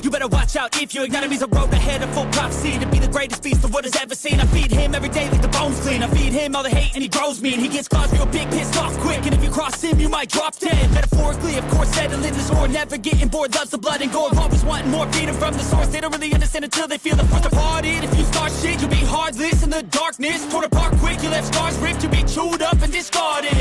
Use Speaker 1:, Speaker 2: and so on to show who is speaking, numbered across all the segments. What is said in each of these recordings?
Speaker 1: You better watch out if you ignite me's a road ahead of full prophecy to be the greatest beast the world has ever seen. I feed him every day like the bones clean. I feed him all the hate and he grows me, and he gets claws real big, pissed off quick. And if you cross him, you might drop dead. Metaphorically, of course, settling this war, never getting bored, loves the blood and gore, always wanting more, feeding from the source. They don't really understand until they feel the force apart. If you start shit, you'll be heartless in the darkness, torn apart quick. You left scars ripped, you'll be chewed up and discarded.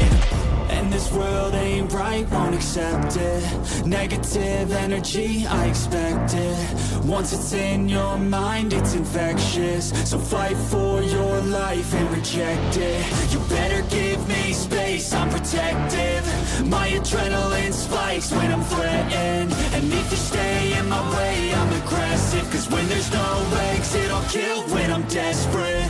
Speaker 1: And this world ain't right, won't accept it. Negative energy, I expect it. Once it's in your mind, it's infectious. So fight for your life and reject it. You better give me space, I'm protective. My adrenaline spikes when I'm threatened. And if you stay in my way, I'm aggressive. Cause when there's no exit, I'll kill when I'm desperate.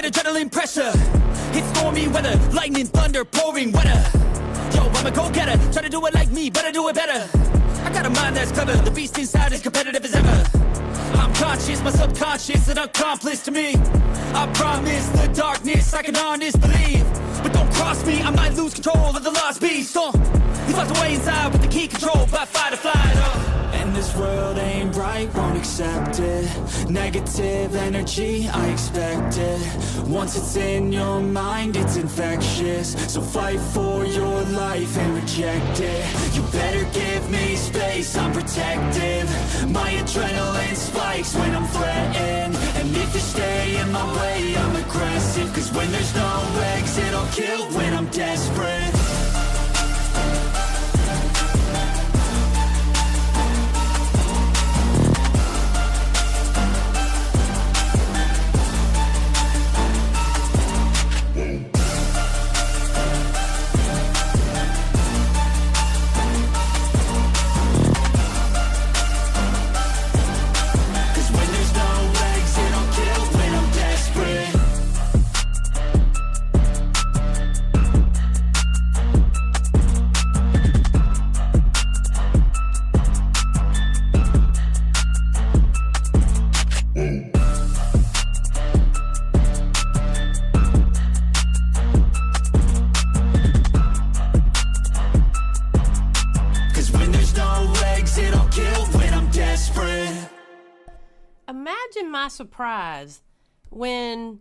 Speaker 1: Adrenaline pressure, it's stormy weather, lightning, thunder, pouring weather. Yo, I'm a go-getter, try to do it like me, but I do it better. I got a mind that's clever, the beast inside is competitive as ever. I'm conscious, my subconscious, an accomplice to me. I promise the darkness, I can honest believe. But don't cross me, I might lose control of the lost beast. He's locked away inside with the key control by fight or flight. And this world ain't right, won't accept it. Negative energy, I expect it. Once it's in your mind, it's infectious. So fight for your life and reject it. You better give me space, I'm protective. My adrenaline spikes when I'm threatened. And if you stay in my way, I'm aggressive. Cause when there's no exit, I'll kill when I'm desperate.
Speaker 2: Imagine my surprise when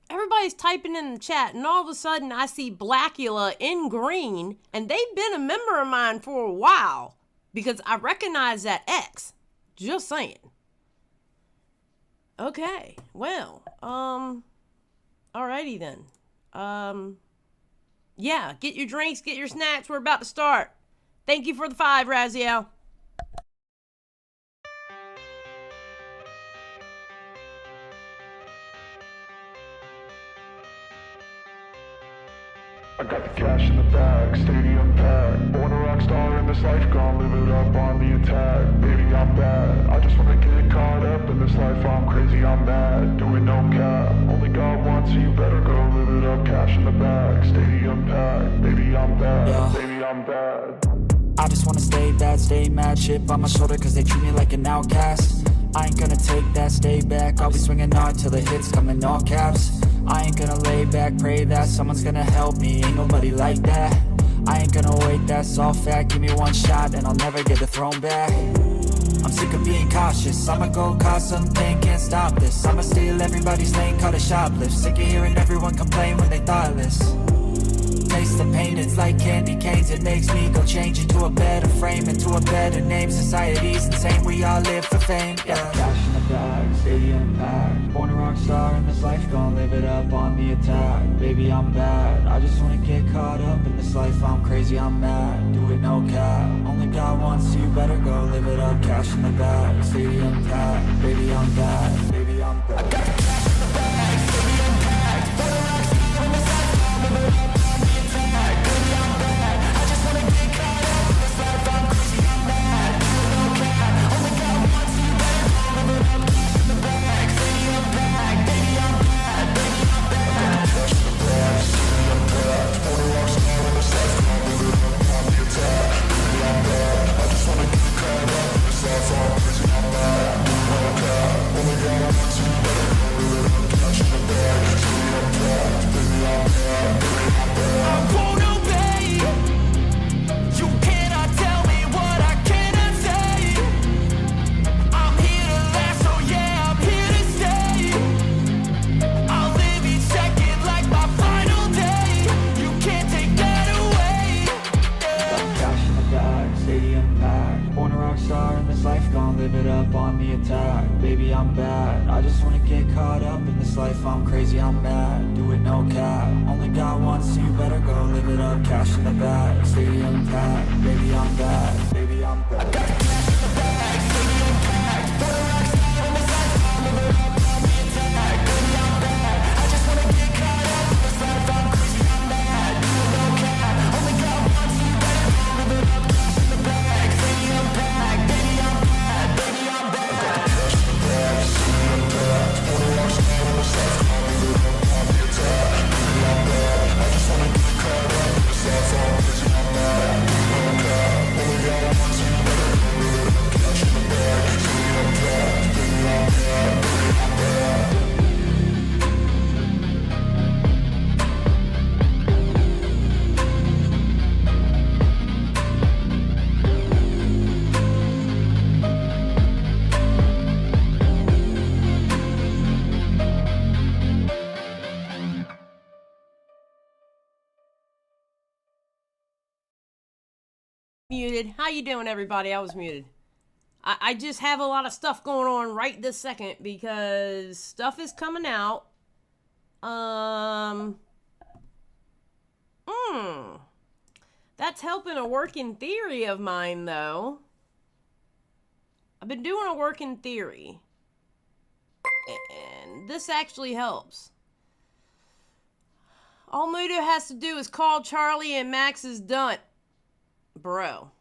Speaker 2: everybody's typing in the chat and all of a sudden I see Blackula in green, and they've been a member of mine for a while because I recognize that X. Just saying. Okay, well, alrighty then. Yeah, get your drinks, get your snacks, we're about to start. Thank you for the 5, Raziel.
Speaker 3: I got the cash in the bag, stadium packed. Born a rock star in this life, gon' live it up on the attack. Baby, I'm bad, I just wanna get caught up in this life. I'm crazy, I'm mad, doing no cap. Only God wants you, better go live it up. Cash in the bag, stadium packed. Baby, I'm bad, yeah. Baby, I'm bad.
Speaker 1: I just wanna stay bad, stay mad. Chip on my shoulder cause they treat me like an outcast. I ain't gonna take that, stay back. I'll be swinging hard till the hits come in all caps. I ain't gonna lay back, pray that someone's gonna help me. Ain't nobody like that. I ain't gonna wait, that's all fact. Give me one shot and I'll never get the throne back. I'm sick of being cautious, I'ma go cause something, can't stop this. I'ma steal everybody's lane, call it shoplift. Sick of hearing everyone complain when they thoughtless. Taste the pain, it's like candy canes. It makes me go change into a better frame, into a better name. Society's insane, we all live for fame, yeah.
Speaker 3: Cash in the bag, stadium packed. Born a rock star in this life, gon' live it up on the attack. Baby, I'm bad, I just wanna get caught up in this life. I'm crazy, I'm mad, do it no cap. Only God wants you, better go live it up. Cash in the bag, stadium packed. Baby, I'm bad, baby, I'm bad. I got the cash in the bag, stadium packed. Born a rock star in this life, gon' live it up on the attack. Baby, I'm bad, I just wanna get caught up in this life. I'm crazy, I'm mad, do it no cap. Only God wants you, better go live it up. Cash in the bag, stadium Born a rock star in this life, gon' live it up on the attack. Baby, I'm bad, I just wanna get caught up in this life. I'm crazy, I'm mad, do it no cap. Only got one, so you better go live it up. Cash in the bag, stadium packed. Baby, I'm bad, baby, I'm bad. I got cash in the bag, stadium packed. Born a rock star in this life, gon' live it up on the attack. Baby, I'm bad, I just wanna get caught up in this life. I'm crazy, I'm mad, do it no cap. Only got one, so you better go live it up. Cash in the bag, stadium packed. Baby, I'm bad, baby, I'm bad. I got cash in the bag, stadium packed. Born a rock star in this life, gon' live it up on the attack. Baby, I'm bad, I just wanna get caught up in this life. I'm crazy, I'm mad, do it no cap. Only got one, so you better go live it up. Cash in the bag, stadium packed. Baby, I'm bad, baby, I'm bad.
Speaker 2: Muted. How you doing, everybody? I was muted. I just have a lot of stuff going on right this second because stuff is coming out. That's helping a working theory of mine, though. I've been doing a working theory, and this actually helps. All Mudo has to do is call Charlie and Max is done. Bro.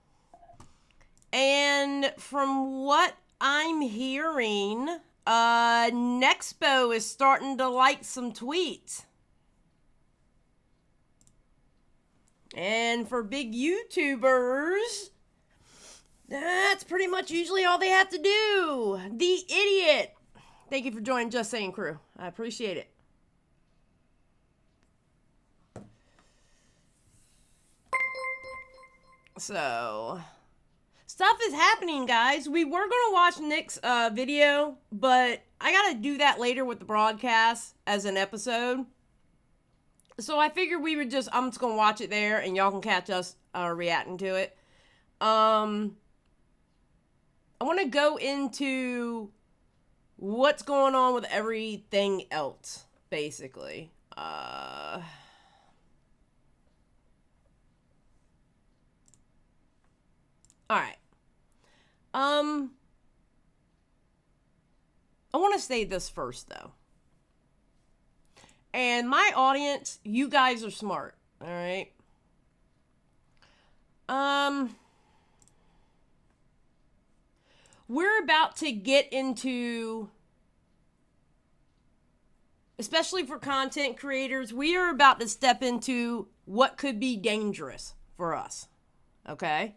Speaker 2: And from what I'm hearing, Nexpo is starting to like some tweets. And for big YouTubers, that's pretty much usually all they have to do. The idiot. Thank you for joining Just Saying Crew. I appreciate it. So, stuff is happening, guys. We were going to watch Nick's video, but I got to do that later with the broadcast as an episode. So I figured I'm just going to watch it there, and y'all can catch us reacting to it. I want to go into what's going on with everything else, basically. Alright. I want to say this first, though. And my audience, you guys are smart. Alright? We're about to get into, especially for content creators, we are about to step into what could be dangerous for us. Okay?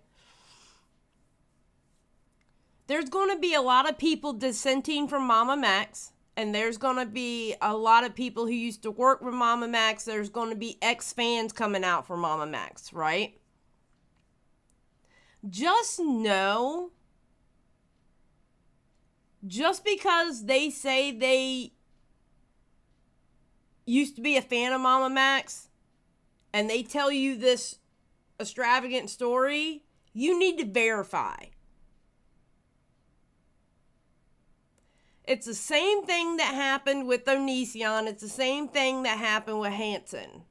Speaker 2: There's going to be a lot of people dissenting from MamaMax, and there's going to be a lot of people who used to work with MamaMax. There's going to be ex-fans coming out for MamaMax, right? Just know, just because they say they used to be a fan of MamaMax, and they tell you this extravagant story, you need to verify. It's the same thing that happened with Onision. It's the same thing that happened with Hanson.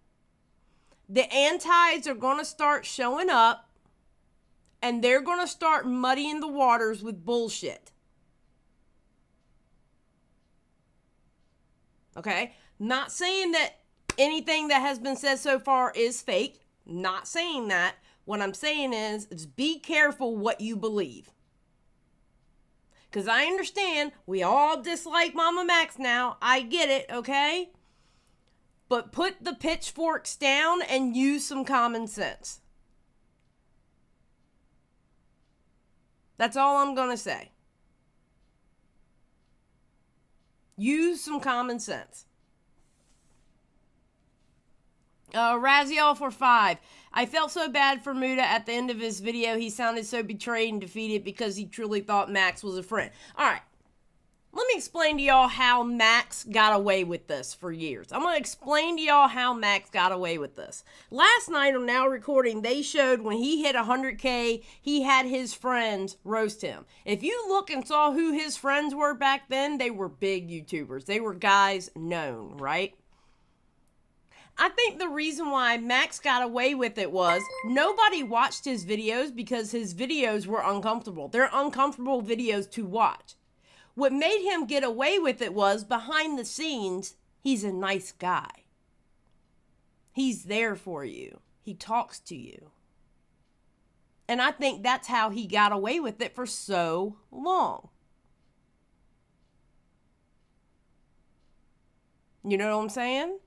Speaker 2: The antis are going to start showing up, and they're going to start muddying the waters with bullshit. Okay? Not saying that anything that has been said so far is fake. Not saying that. What I'm saying is be careful what you believe. Because I understand we all dislike MamaMax now. I get it, okay? But put the pitchforks down and use some common sense. That's all I'm going to say. Use some common sense. Raziel for 5. I felt so bad for Muda at the end of his video. He sounded so betrayed and defeated because he truly thought Max was a friend. Alright. let me explain to y'all how Max got away with this for years. I'm going to explain to y'all how Max got away with this. Last night on Now Recording, they showed when he hit 100K, he had his friends roast him. If you look and saw who his friends were back then, they were big YouTubers. They were guys known, right? I think the reason why Max got away with it was nobody watched his videos because his videos were uncomfortable. They're uncomfortable videos to watch. What made him get away with it was behind the scenes, he's a nice guy. He's there for you. He talks to you. And I think that's how he got away with it for so long. You know what I'm saying?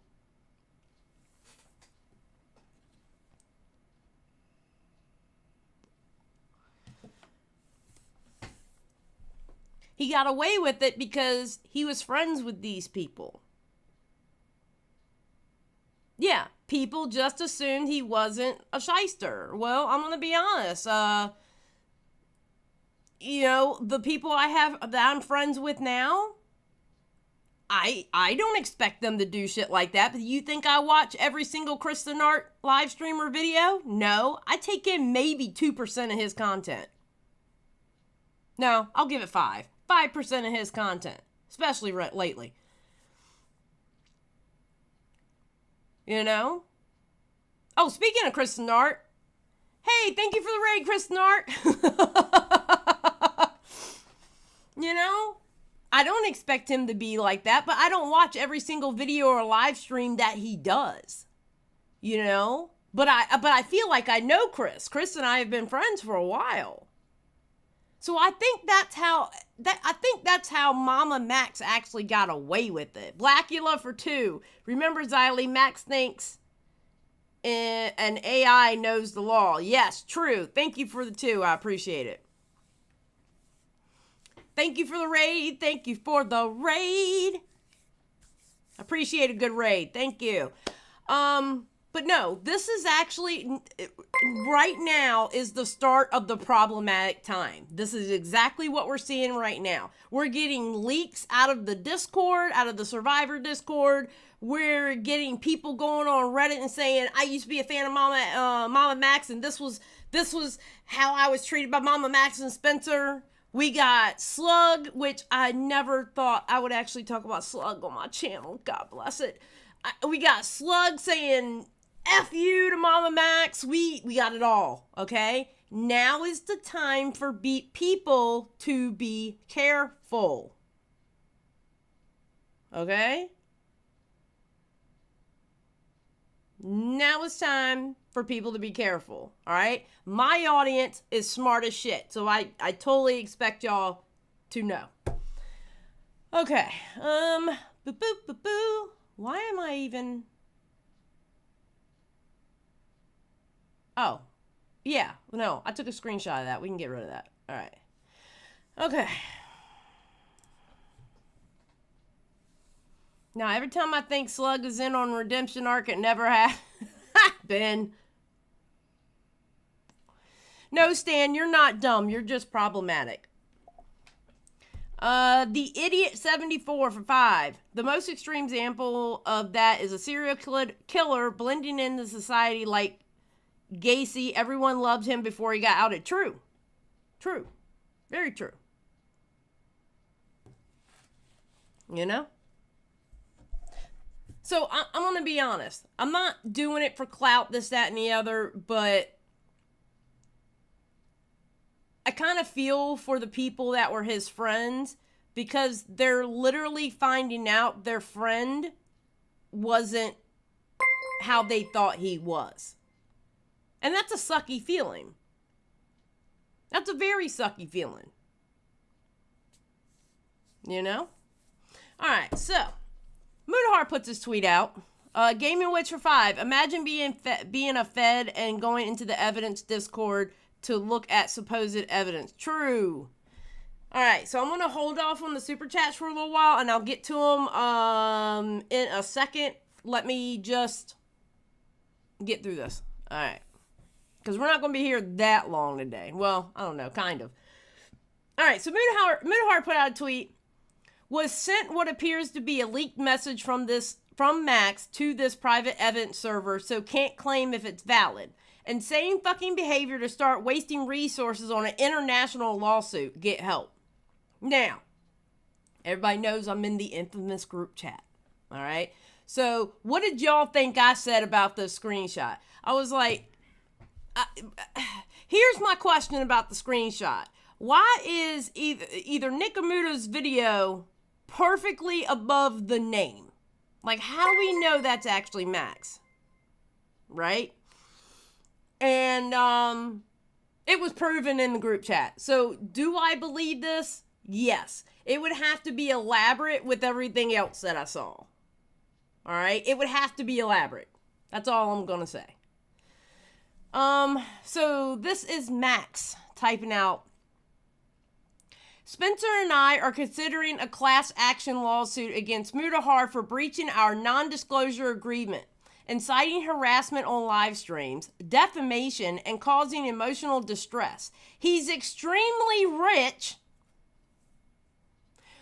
Speaker 2: He got away with it because he was friends with these people. Yeah, people just assumed he wasn't a shyster. Well, I'm going to be honest. You know, the people that I'm friends with now, I don't expect them to do shit like that. But you think I watch every single Kristen Art live stream or video? No, I take in maybe 2% of his content. No, I'll give it 5% of his content, especially lately. You know? Oh, speaking of Kristen Art, hey, thank you for the raid, Kristen Art. You know? I don't expect him to be like that, but I don't watch every single video or live stream that he does. You know? But I feel like I know Chris. Chris and I have been friends for a while. So I think that's how MamaMax actually got away with it. Blackula for 2. Remember, Xylie, Max thinks an AI knows the law. Yes, true. Thank you for the 2. I appreciate it. Thank you for the raid. Thank you for the raid. Appreciate a good raid. Thank you. But no, this is actually, right now is the start of the problematic time. This is exactly what we're seeing right now. We're getting leaks out of the Discord, out of the Survivor Discord. We're getting people going on Reddit and saying, I used to be a fan of MamaMax, and this was how I was treated by MamaMax and Spencer. We got Slug, which I never thought I would actually talk about Slug on my channel. God bless it. We got Slug saying F you to MamaMax. We got it all, okay? Now is the time for people to be careful. Okay? Now it's time for people to be careful, all right? My audience is smart as shit, so I totally expect y'all to know. Okay, boo boo boo boo. Why am I even... Oh, yeah, no, I took a screenshot of that. We can get rid of that. All right. Okay. Now, every time I think Slug is in on Redemption Arc, it never has been. No, Stan, you're not dumb. You're just problematic. The Idiot 74 for 5. The most extreme example of that is a serial killer blending into society like Gacy. Everyone loved him before he got outed. True. True. Very true. You know? So, I'm going to be honest. I'm not doing it for clout, this, that, and the other, but I kind of feel for the people that were his friends because they're literally finding out their friend wasn't how they thought he was. And that's a sucky feeling. That's a very sucky feeling. You know? All right, so Mutahar puts his tweet out. Gaming Witch for 5. Imagine being a Fed and going into the evidence Discord to look at supposed evidence. True. All right, so I'm going to hold off on the super chats for a little while, and I'll get to them in a second. Let me just get through this. All right. Because we're not going to be here that long today. Well, I don't know, kind of. All right, so Mutahar put out a tweet. was sent what appears to be a leaked message from Max to this private evidence server, so can't claim if it's valid. Insane fucking behavior to start wasting resources on an international lawsuit. Get help. Now, everybody knows I'm in the infamous group chat. All right? So, what did y'all think I said about this screenshot? I was like, here's my question about the screenshot. Why is either Nick or Muta's video perfectly above the name? Like, how do we know that's actually Max? Right? And it was proven in the group chat. So, do I believe this? Yes. It would have to be elaborate with everything else that I saw. All right? It would have to be elaborate. That's all I'm going to say. So this is Max typing out, Spencer and I are considering a class action lawsuit against Mutahar for breaching our non-disclosure agreement, inciting harassment on live streams, defamation, and causing emotional distress. He's extremely rich.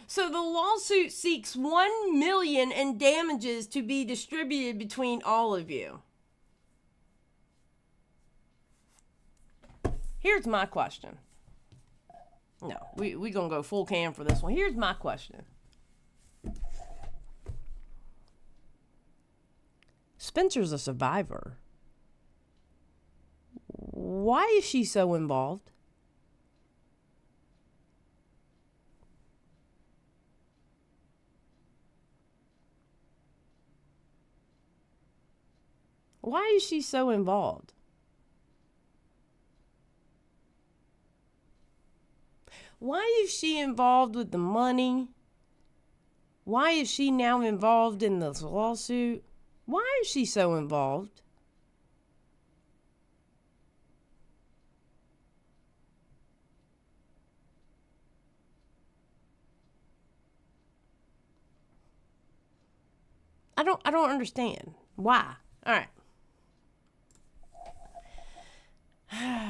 Speaker 2: So the lawsuit seeks $1 million in damages to be distributed between all of you. Here's my question. No, we gonna go full cam for this one. Here's my question. Spencer's a survivor. Why is she so involved? Why is she so involved? Why is she involved with the money? Why is she now involved in this lawsuit? Why is she so involved? I don't understand. Why? All right.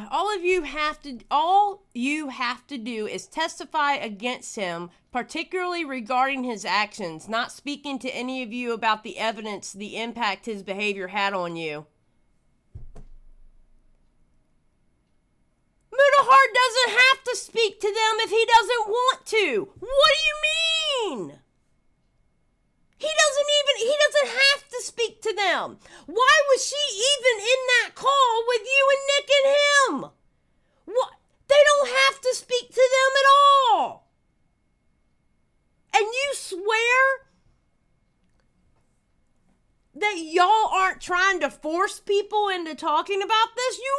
Speaker 2: All you have to do is testify against him, particularly regarding his actions, not speaking to any of you about the evidence, the impact his behavior had on you. Mutahar doesn't have to speak to them if he doesn't want to. What do you mean? He doesn't have to speak to them. Why was she even in that call with you and Nick and him? What? They don't have to speak to them at all. And you swear that y'all aren't trying to force people into talking about this? You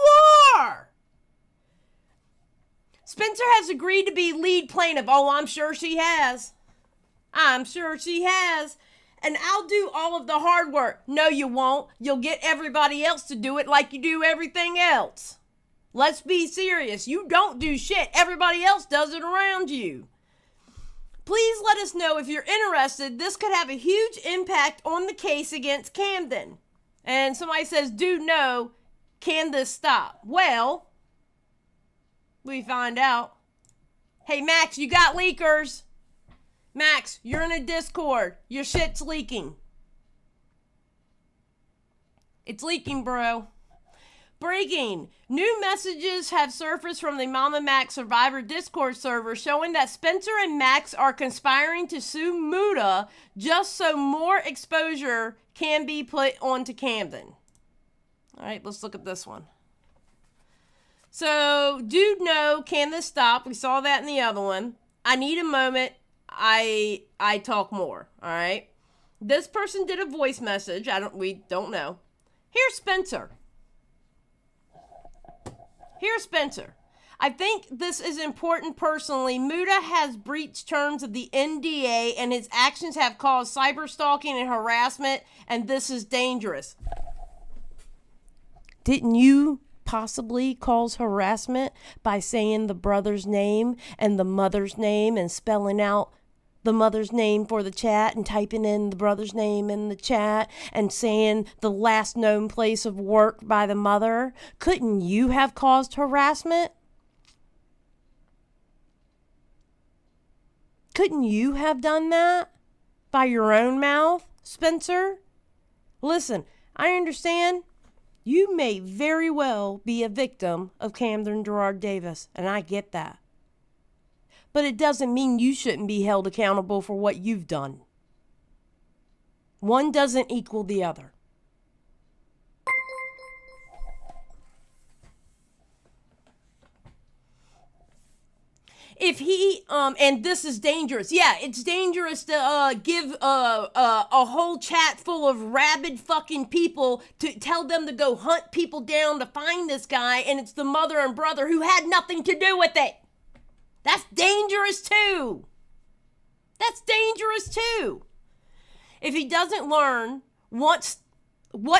Speaker 2: are. Spencer has agreed to be lead plaintiff. Oh, I'm sure she has. I'm sure she has. And I'll do all of the hard work. No, you won't. You'll get everybody else to do it like you do everything else. Let's be serious. You don't do shit. Everybody else does it around you. Please let us know if you're interested. This could have a huge impact on the case against Camden. And somebody says, dude, no. Can this stop? Well, we find out. Hey, Max, you got leakers. Max, you're in a Discord. Your shit's leaking. It's leaking, bro. Breaking. New messages have surfaced from the MamaMax Survivor Discord server showing that Spencer and Max are conspiring to sue Muta just so more exposure can be put onto Camden. All right, let's look at this one. So, dude, no, can this stop? We saw that in the other one. I need a moment. I talk more, all right? This person did a voice message. We don't know. Here's Spencer. Here's Spencer. I think this is important personally. Muta has breached terms of the NDA and his actions have caused cyber stalking and harassment, and this is dangerous. Didn't you possibly cause harassment by saying the brother's name and the mother's name and spelling out the mother's name for the chat and typing in the brother's name in the chat and saying the last known place of work by the mother? Couldn't you have caused harassment? Couldn't you have done that by your own mouth, Spencer? Listen, I understand you may very well be a victim of Camden Gerard Davis, and I get that. But it doesn't mean you shouldn't be held accountable for what you've done. One doesn't equal the other. If he, and this is dangerous. Yeah, it's dangerous to give a whole chat full of rabid fucking people to tell them to go hunt people down to find this guy, and it's the mother and brother who had nothing to do with it. That's dangerous too. That's dangerous too. If he doesn't learn what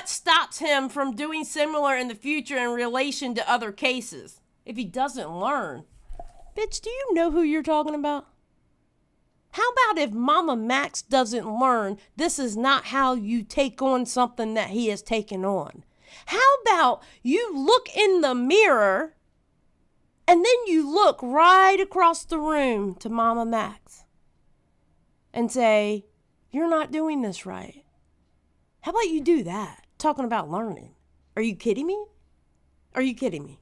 Speaker 2: stops him from doing similar in the future in relation to other cases, if he doesn't learn, bitch, do you know who you're talking about? How about if MamaMax doesn't learn this is not how you take on something that he has taken on? How about you look in the mirror and then you look right across the room to MamaMax and say, you're not doing this right. How about you do that? Talking about learning. Are you kidding me? Are you kidding me?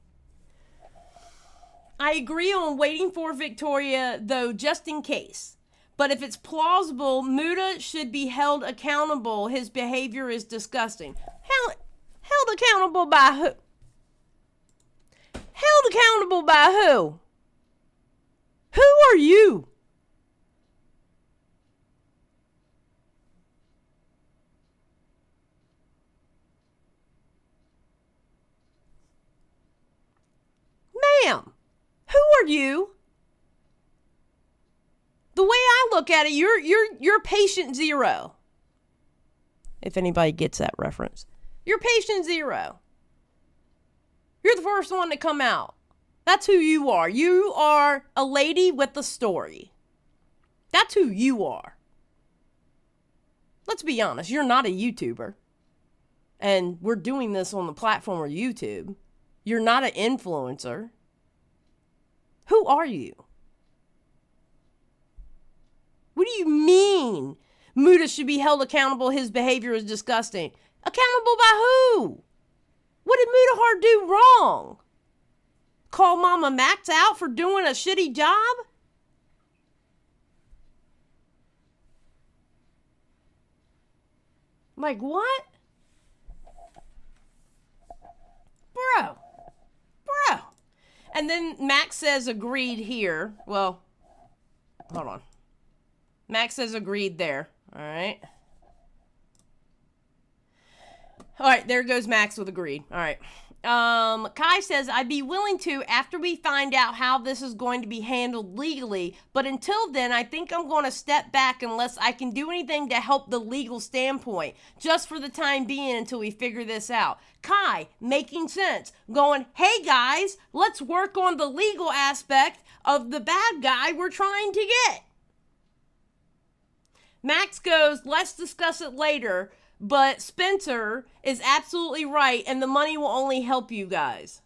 Speaker 2: I agree on waiting for Victoria, though, just in case. But if it's plausible, Muta should be held accountable. His behavior is disgusting. Held accountable by who? Held accountable by who? Who are you? Ma'am. Who are you? The way I look at it, you're patient zero. If anybody gets that reference. You're patient zero. You're the first one to come out. That's who you are. You are a lady with a story. That's who you are. Let's be honest, you're not a YouTuber. And we're doing this on the platform of YouTube. You're not an influencer. Who are you? What do you mean Muta should be held accountable? His behavior is disgusting. Accountable by who? What did Mutahar do wrong? Call MamaMax out for doing a shitty job? Like what? Bro. And then Max says agreed here. Well, hold on. Max says agreed there. All right. All right, there goes Max with agreed. All right. Kai says, I'd be willing to after we find out how this is going to be handled legally, but until then, I think I'm going to step back unless I can do anything to help the legal standpoint, just for the time being until we figure this out. Kai, making sense, going, hey guys, let's work on the legal aspect of the bad guy we're trying to get. Max goes, let's discuss it later. But Spencer is absolutely right, and the money will only help you guys.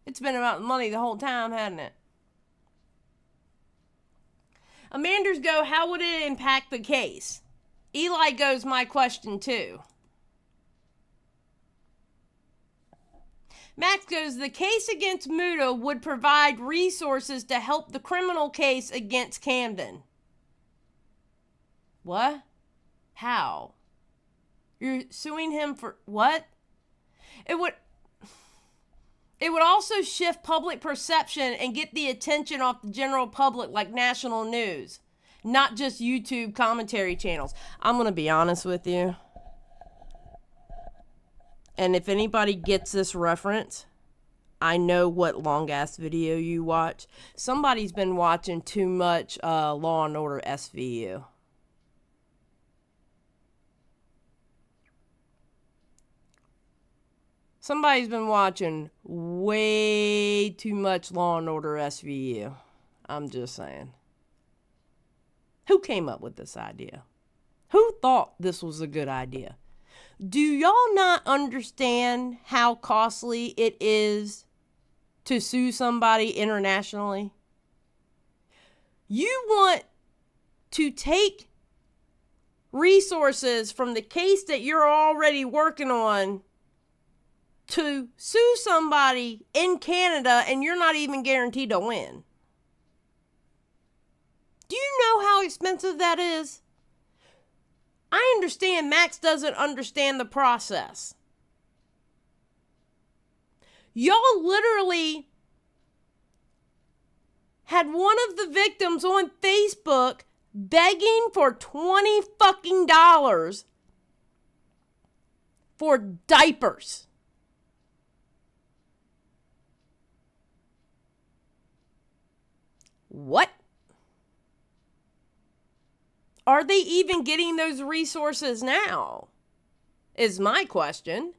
Speaker 2: It's been about the money the whole time, hasn't it? Amanders go, how would it impact the case? Eli goes, my question too. Max goes, the case against Muta would provide resources to help the criminal case against Camden. What? How? You're suing him for what? It would also shift public perception and get the attention off the general public like national news, not just YouTube commentary channels. I'm going to be honest with you. And if anybody gets this reference, I know what long-ass video you watch. Somebody's been watching too much Law & Order SVU. Somebody's been watching way too much Law & Order SVU. I'm just saying. Who came up with this idea? Who thought this was a good idea? Do y'all not understand how costly it is to sue somebody internationally? You want to take resources from the case that you're already working on to sue somebody in Canada, and you're not even guaranteed to win. Do you know how expensive that is? I understand Max doesn't understand the process. Y'all literally had one of the victims on Facebook begging for $20 fucking for diapers. What? Are they even getting those resources now? Is my question.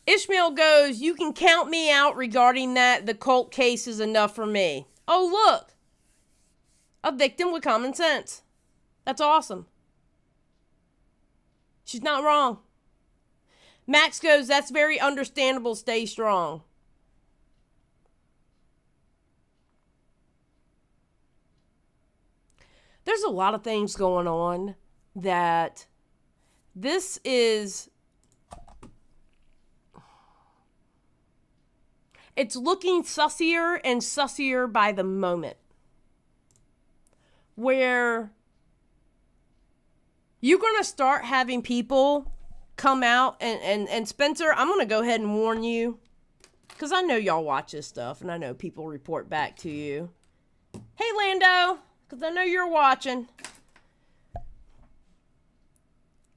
Speaker 2: Ishmael goes, you can count me out regarding that. The cult case is enough for me. Oh, look. A victim with common sense. That's awesome. She's not wrong. Max goes, that's very understandable. Stay strong. There's a lot of things going on that this is... It's looking sussier and sussier by the moment. Where you're going to start having people come out and Spencer, I'm going to go ahead and warn you. Because I know y'all watch this stuff and I know people report back to you. Hey, Lando, because I know you're watching.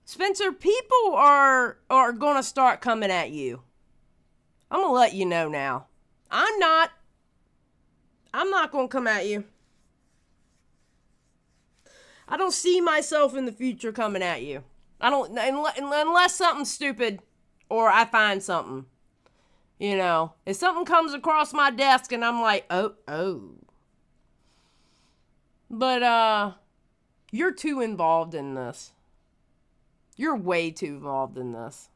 Speaker 2: Spencer, people are going to start coming at you. I'm going to let you know now. I'm not going to come at you. I don't see myself in the future coming at you. I don't, unless something's stupid or I find something. You know, if something comes across my desk and I'm like, oh. But, you're too involved in this. You're way too involved in this.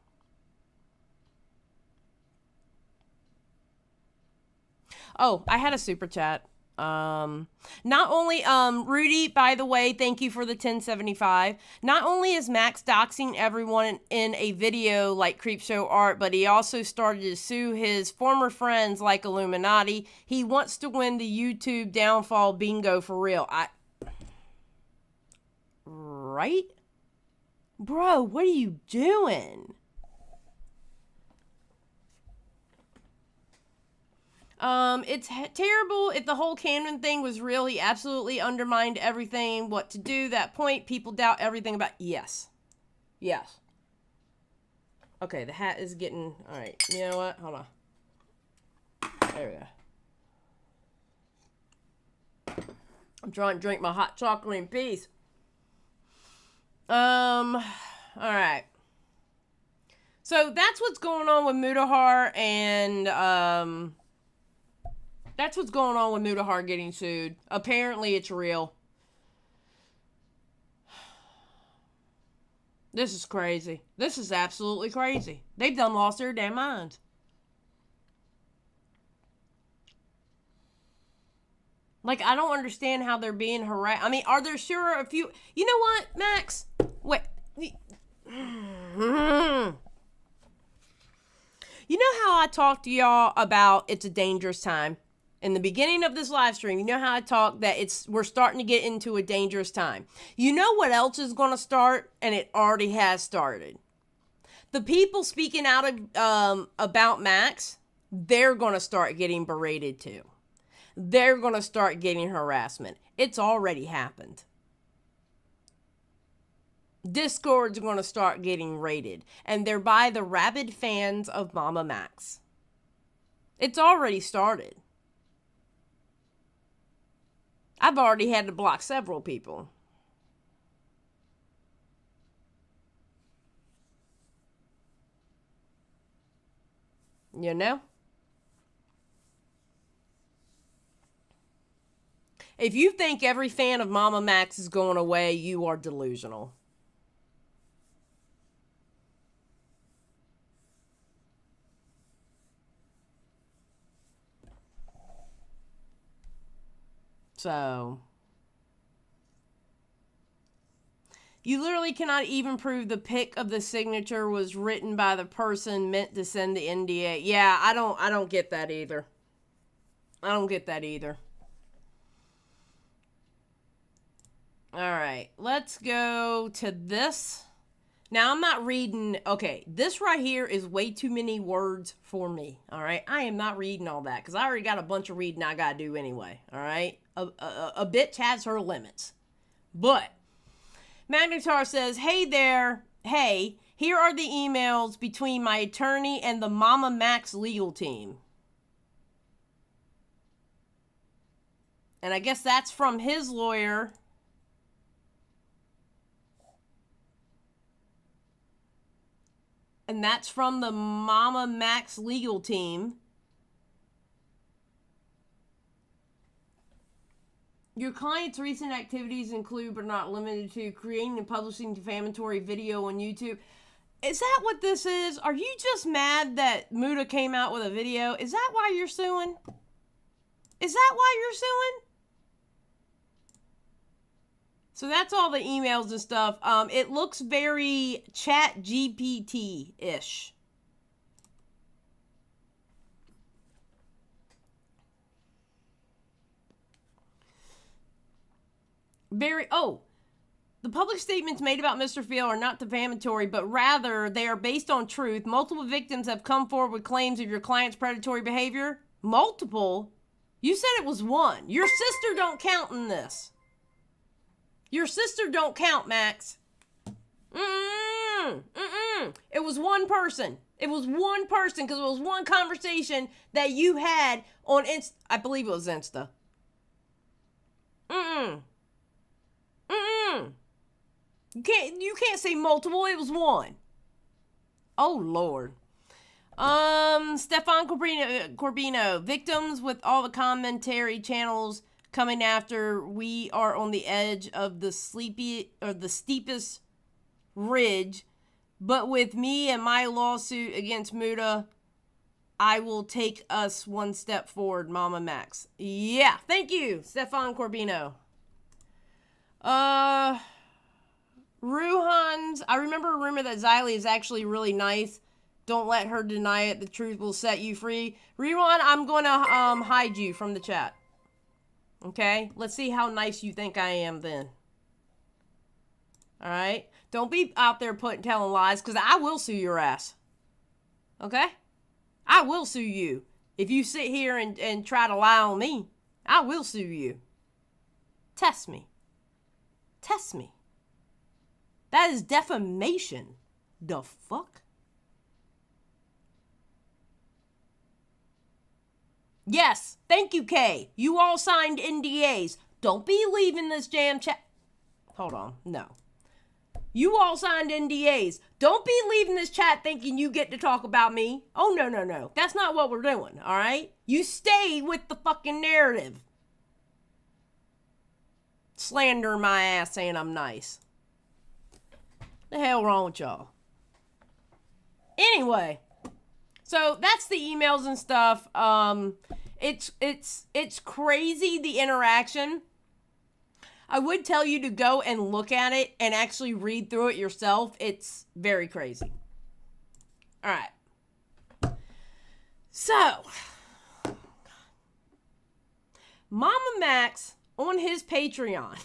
Speaker 2: Oh, I had a super chat. Not only, Rudy, by the way, thank you for the 1075. Not only is Max doxing everyone in a video like Creepshow Art, but he also started to sue his former friends like Illuminati. He wants to win the YouTube downfall bingo for real. Right? Bro, what are you doing? It's terrible. If the whole canon thing was real, he absolutely undermined everything. What to do? That point, people doubt everything about. Yes. Okay, the hat is getting. All right. You know what? Hold on. There we go. I'm trying to drink my hot chocolate in peace. All right. So that's what's going on with Mutahar and that's what's going on with Mutahar getting sued. Apparently it's real. This is crazy. This is absolutely crazy. They've done lost their damn minds. Like, I don't understand how they're being harassed. I mean, are there sure a few... You know what, Max? Wait. You know how I talked to y'all about it's a dangerous time? In the beginning of this live stream, you know how I talked that we're starting to get into a dangerous time. You know what else is going to start? And it already has started. The people speaking out about Max, they're going to start getting berated too. They're going to start getting harassment. It's already happened. Discord's going to start getting raided. And they're by the rabid fans of MamaMax. It's already started. I've already had to block several people. You know? If you think every fan of MamaMax is going away, you are delusional. So, you literally cannot even prove the pic of the signature was written by the person meant to send the NDA. Yeah, I don't get that either. I don't get that either. All right, let's go to this. Now, I'm not reading. Okay, this right here is way too many words for me. All right, I am not reading all that because I already got a bunch of reading I got to do anyway. All right, a bitch has her limits. But Mutahar says, hey there, hey, here are the emails between my attorney and the MamaMax legal team. And I guess that's from his lawyer. And that's from the MamaMax legal team. Your client's recent activities include, but not limited to, creating and publishing defamatory video on YouTube. Is that what this is? Are you just mad that Muta came out with a video? Is that why you're suing? Is that why you're suing? So that's all the emails and stuff. It looks very chat GPT-ish. The public statements made about Mr. Phil are not defamatory, but rather they are based on truth. Multiple victims have come forward with claims of your client's predatory behavior. Multiple? You said it was one. Your sister don't count in this. Your sister don't count, Max. It was one person. It was one person because it was one conversation that you had on Insta. I believe it was Insta. You can't say multiple. It was one. Oh, Lord. Stefan Corbino. Victims with all the commentary channels coming after, we are on the edge of the steepest ridge, but with me and my lawsuit against Muta, I will take us one step forward, MamaMax. Yeah, thank you, Stefan Corbino. Ruhan's, I remember a rumor that Xylie is actually really nice. Don't let her deny it. The truth will set you free. Ruhan, I'm going to hide you from the chat. Okay, let's see how nice you think I am then. All right, don't be out there telling lies, because I will sue your ass. Okay, I will sue you if you sit here and try to lie on me. I will sue you. Test me. Test me. That is defamation. The fuck? Yes, thank you, Kay. You all signed NDAs. Don't be leaving this jam chat. Hold on, no. You all signed NDAs. Don't be leaving this chat thinking you get to talk about me. Oh, no, no, no. That's not what we're doing, all right? You stay with the fucking narrative. Slandering my ass saying I'm nice. The hell wrong with y'all? Anyway. So that's the emails and stuff. It's crazy, the interaction. I would tell you to go and look at it and actually read through it yourself. It's very crazy. All right. So, MamaMax on his Patreon.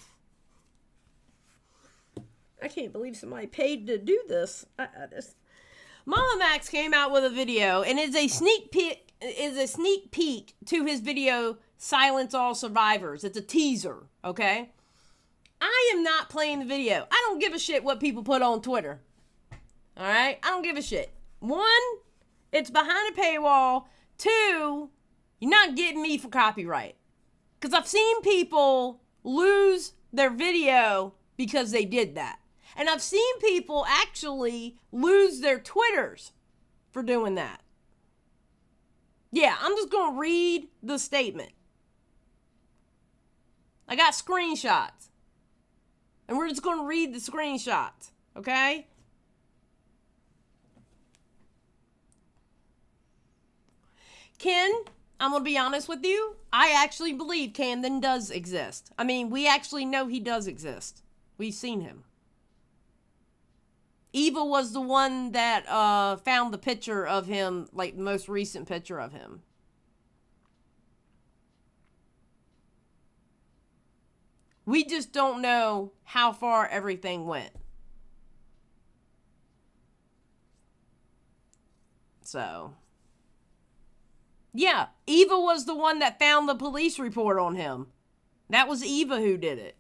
Speaker 2: I can't believe somebody paid to do this. MamaMax came out with a video, and is a sneak peek to his video, Silence All Survivors. It's a teaser, okay? I am not playing the video. I don't give a shit what people put on Twitter. All right? I don't give a shit. One, it's behind a paywall. Two, you're not getting me for copyright. Because I've seen people lose their video because they did that. And I've seen people actually lose their Twitters for doing that. Yeah, I'm just going to read the statement. I got screenshots. And we're just going to read the screenshots, okay? Ken, I'm going to be honest with you. I actually believe Camden does exist. I mean, we actually know he does exist. We've seen him. Eva was the one that found the picture of him, like the most recent picture of him. We just don't know how far everything went. So, yeah, Eva was the one that found the police report on him. That was Eva who did it.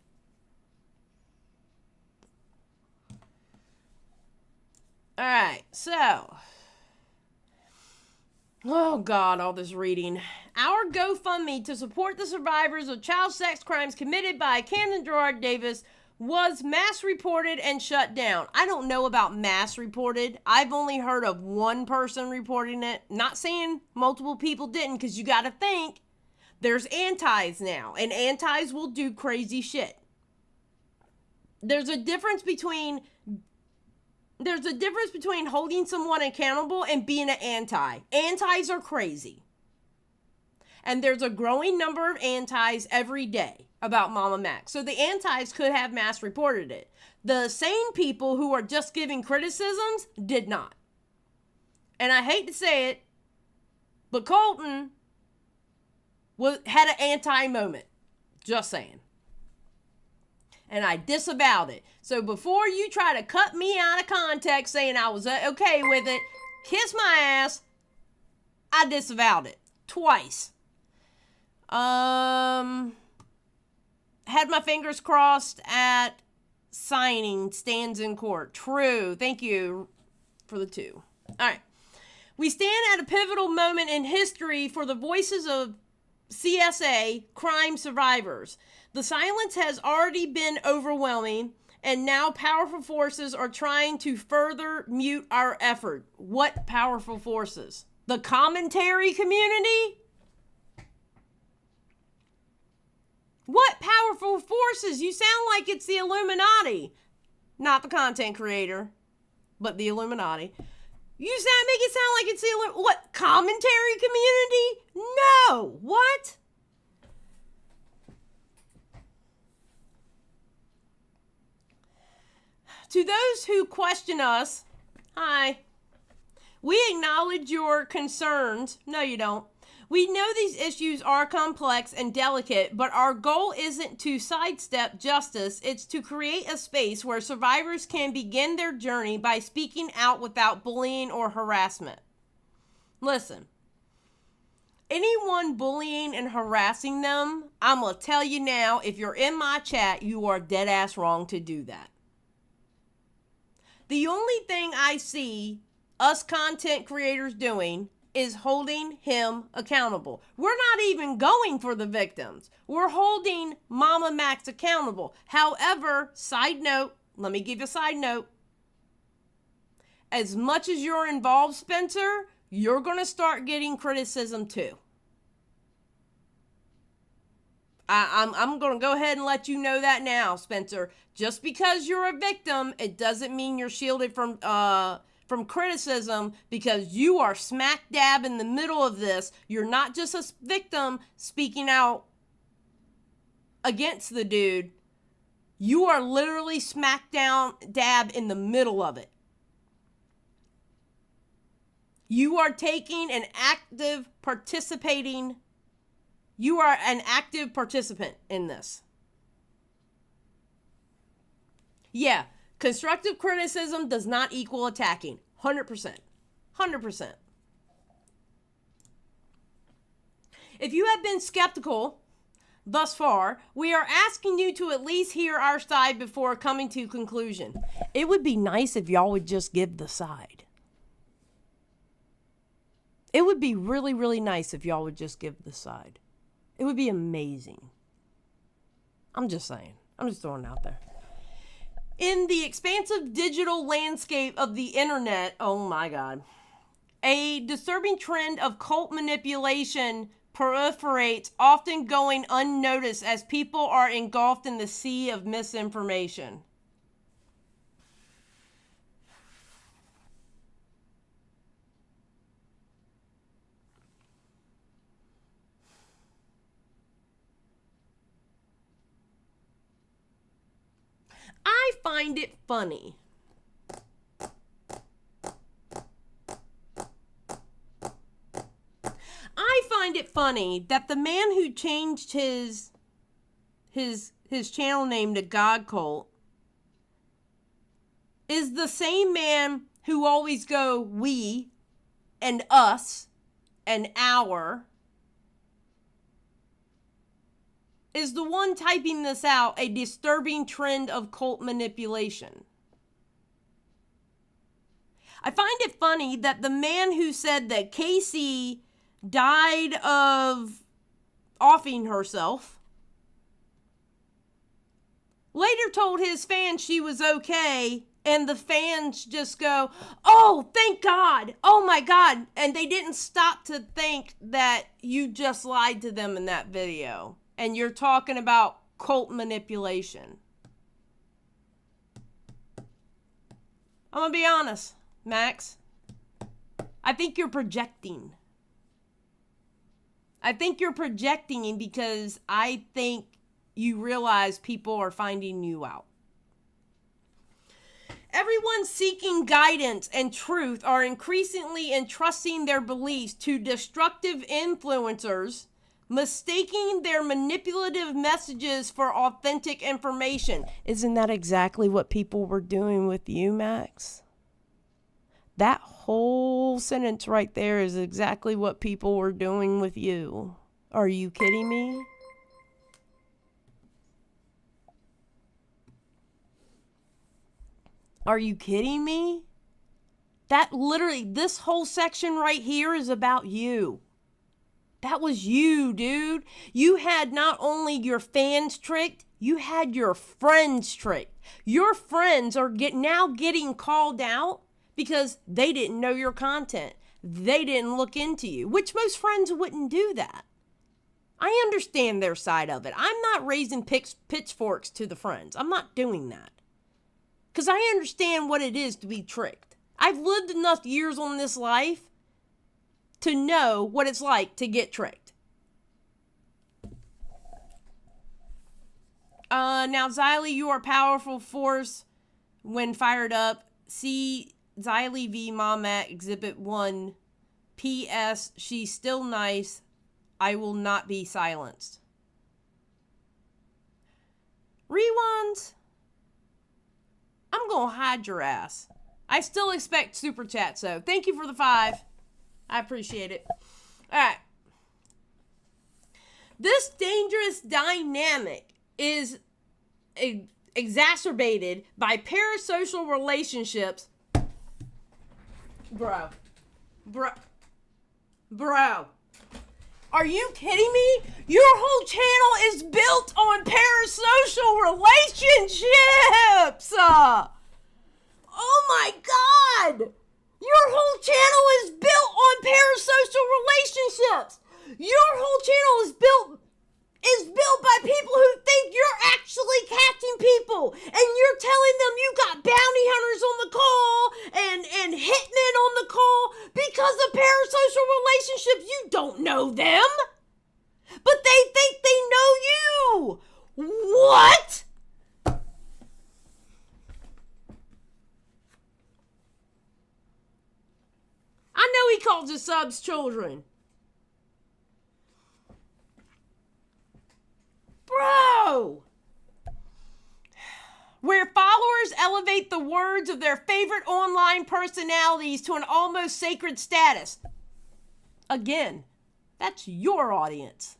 Speaker 2: All right, so, oh God, all this reading. Our GoFundMe to support the survivors of child sex crimes committed by Camden Gerard Davis was mass reported and shut down. I don't know about mass reported. I've only heard of one person reporting it. Not saying multiple people didn't, because you got to think there's antis now, and antis will do crazy shit. There's a difference between holding someone accountable and being an anti. Antis are crazy. And there's a growing number of antis every day about MamaMax. So the antis could have mass reported it. The sane people who are just giving criticisms did not. And I hate to say it, but Colton had an anti moment. Just saying. And I disavowed it. So before you try to cut me out of context saying I was okay with it, kiss my ass, I disavowed it. Twice. Had my fingers crossed at signing stands in court. True. Thank you for the 2. All right. We stand at a pivotal moment in history for the voices of CSA crime survivors. The silence has already been overwhelming, and now powerful forces are trying to further mute our effort. What powerful forces? The commentary community? What powerful forces? You sound like it's the Illuminati. Not the content creator, but the Illuminati. Make it sound like it's the what? Commentary community? No. What? To those who question us, hi. We acknowledge your concerns. No, you don't. We know these issues are complex and delicate, but our goal isn't to sidestep justice. It's to create a space where survivors can begin their journey by speaking out without bullying or harassment. Listen, anyone bullying and harassing them, I'm going to tell you now, if you're in my chat, you are dead ass wrong to do that. The only thing I see us content creators doing is holding him accountable. We're not even going for the victims. We're holding MamaMax accountable. However, side note, let me give you a side note. As much as you're involved, Spencer, you're going to start getting criticism too. I'm going to go ahead and let you know that now, Spencer. Just because you're a victim, it doesn't mean you're shielded from criticism, because you are smack dab in the middle of this. You're not just a victim speaking out against the dude. You are literally smack dab in the middle of it. You are taking an active participating. You are an active participant in this. Yeah. Constructive criticism does not equal attacking. 100%. 100%. If you have been skeptical thus far, we are asking you to at least hear our side before coming to conclusion. It would be nice if y'all would just give the side. It would be really, really nice if y'all would just give the side. It would be amazing. I'm just saying. I'm just throwing it out there. In the expansive digital landscape of the internet, oh my God, a disturbing trend of cult manipulation proliferates, often going unnoticed as people are engulfed in the sea of misinformation. I find it funny. I find it funny that the man who changed his channel name to God Cult is the same man who always go we and us and our, is the one typing this out, a disturbing trend of cult manipulation. I find it funny that the man who said that Casey died of offing herself later told his fans she was okay, and the fans just go, oh, thank God, oh my God, and they didn't stop to think that you just lied to them in that video. And you're talking about cult manipulation. I'm going to be honest, Max. I think you're projecting. I think you're projecting because I think you realize people are finding you out. Everyone seeking guidance and truth are increasingly entrusting their beliefs to destructive influencers, mistaking their manipulative messages for authentic information. Isn't that exactly what people were doing with you, Max? That whole sentence right there is exactly what people were doing with you. Are you kidding me? Are you kidding me? That literally, this whole section right here is about you. That was you, dude. You had not only your fans tricked, you had your friends tricked. Your friends are now getting called out because they didn't know your content. They didn't look into you, which most friends wouldn't do that. I understand their side of it. I'm not raising pitchforks to the friends. I'm not doing that. Because I understand what it is to be tricked. I've lived enough years on this life to know what it's like to get tricked. Now, Xylie, you are a powerful force when fired up. See Xylie v. MamaMax Exhibit 1. P.S. She's still nice. I will not be silenced. Rewands, I'm going to hide your ass. I still expect super chats, though. Thank you for the 5. I appreciate it. All right. This dangerous dynamic is exacerbated by parasocial relationships. Bro. Are you kidding me? Your whole channel is built on parasocial relationships. Oh my God. Your whole channel is built on parasocial relationships. Your whole channel is built by people who think you're actually catching people, and you're telling them you got bounty hunters on the call and hitmen on the call because of parasocial relationships. You don't know them, but they think they know you. What? I know he calls his subs children. Bro! Where followers elevate the words of their favorite online personalities to an almost sacred status. Again, that's your audience.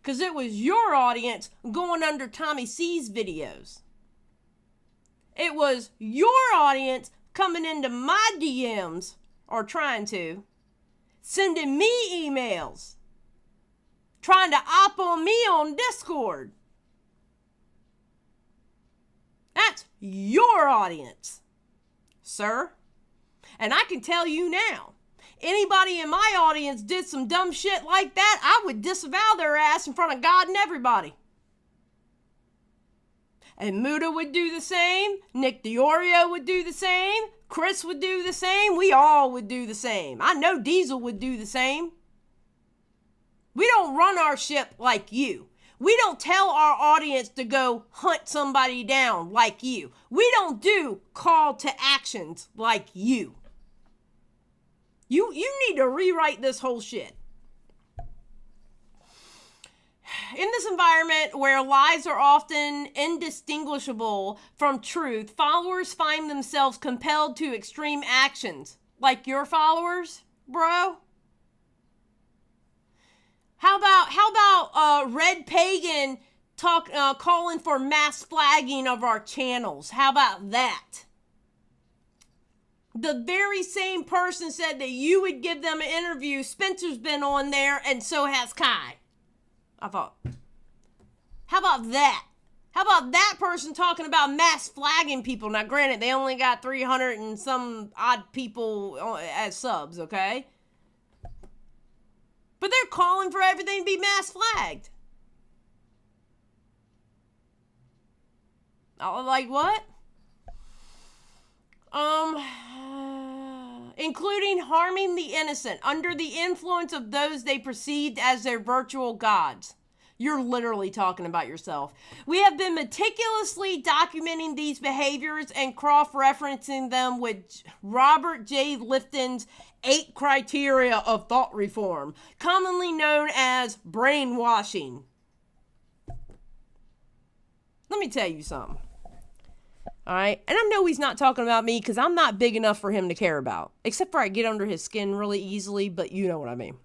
Speaker 2: Because it was your audience going under Tommy C's videos. It was your audience coming into my DMs, or trying to, sending me emails, trying to op on me on Discord. That's your audience, sir. And I can tell you now, anybody in my audience did some dumb shit like that, I would disavow their ass in front of God and everybody. And Muta would do the same. Nick Deorio would do the same. Chris would do the same. We all would do the same. I know Diesel would do the same. We don't run our ship like you. We don't tell our audience to go hunt somebody down like you. We don't do call to actions like you. You need to rewrite this whole shit. In this environment where lies are often indistinguishable from truth, followers find themselves compelled to extreme actions. Like your followers, bro? How about Red Pagan calling for mass flagging of our channels? How about that? The very same person said that you would give them an interview. Spencer's been on there, and so has Kai. I thought, how about that? How about that person talking about mass flagging people? Now, granted, they only got 300 and some odd people as subs, okay? But they're calling for everything to be mass flagged. Like what? Including harming the innocent under the influence of those they perceived as their virtual gods. You're literally talking about yourself. We have been meticulously documenting these behaviors and cross-referencing them with Robert J. Lifton's 8 criteria of thought reform, commonly known as brainwashing. Let me tell you something. All right? And I know he's not talking about me because I'm not big enough for him to care about. Except for I get under his skin really easily, but you know what I mean.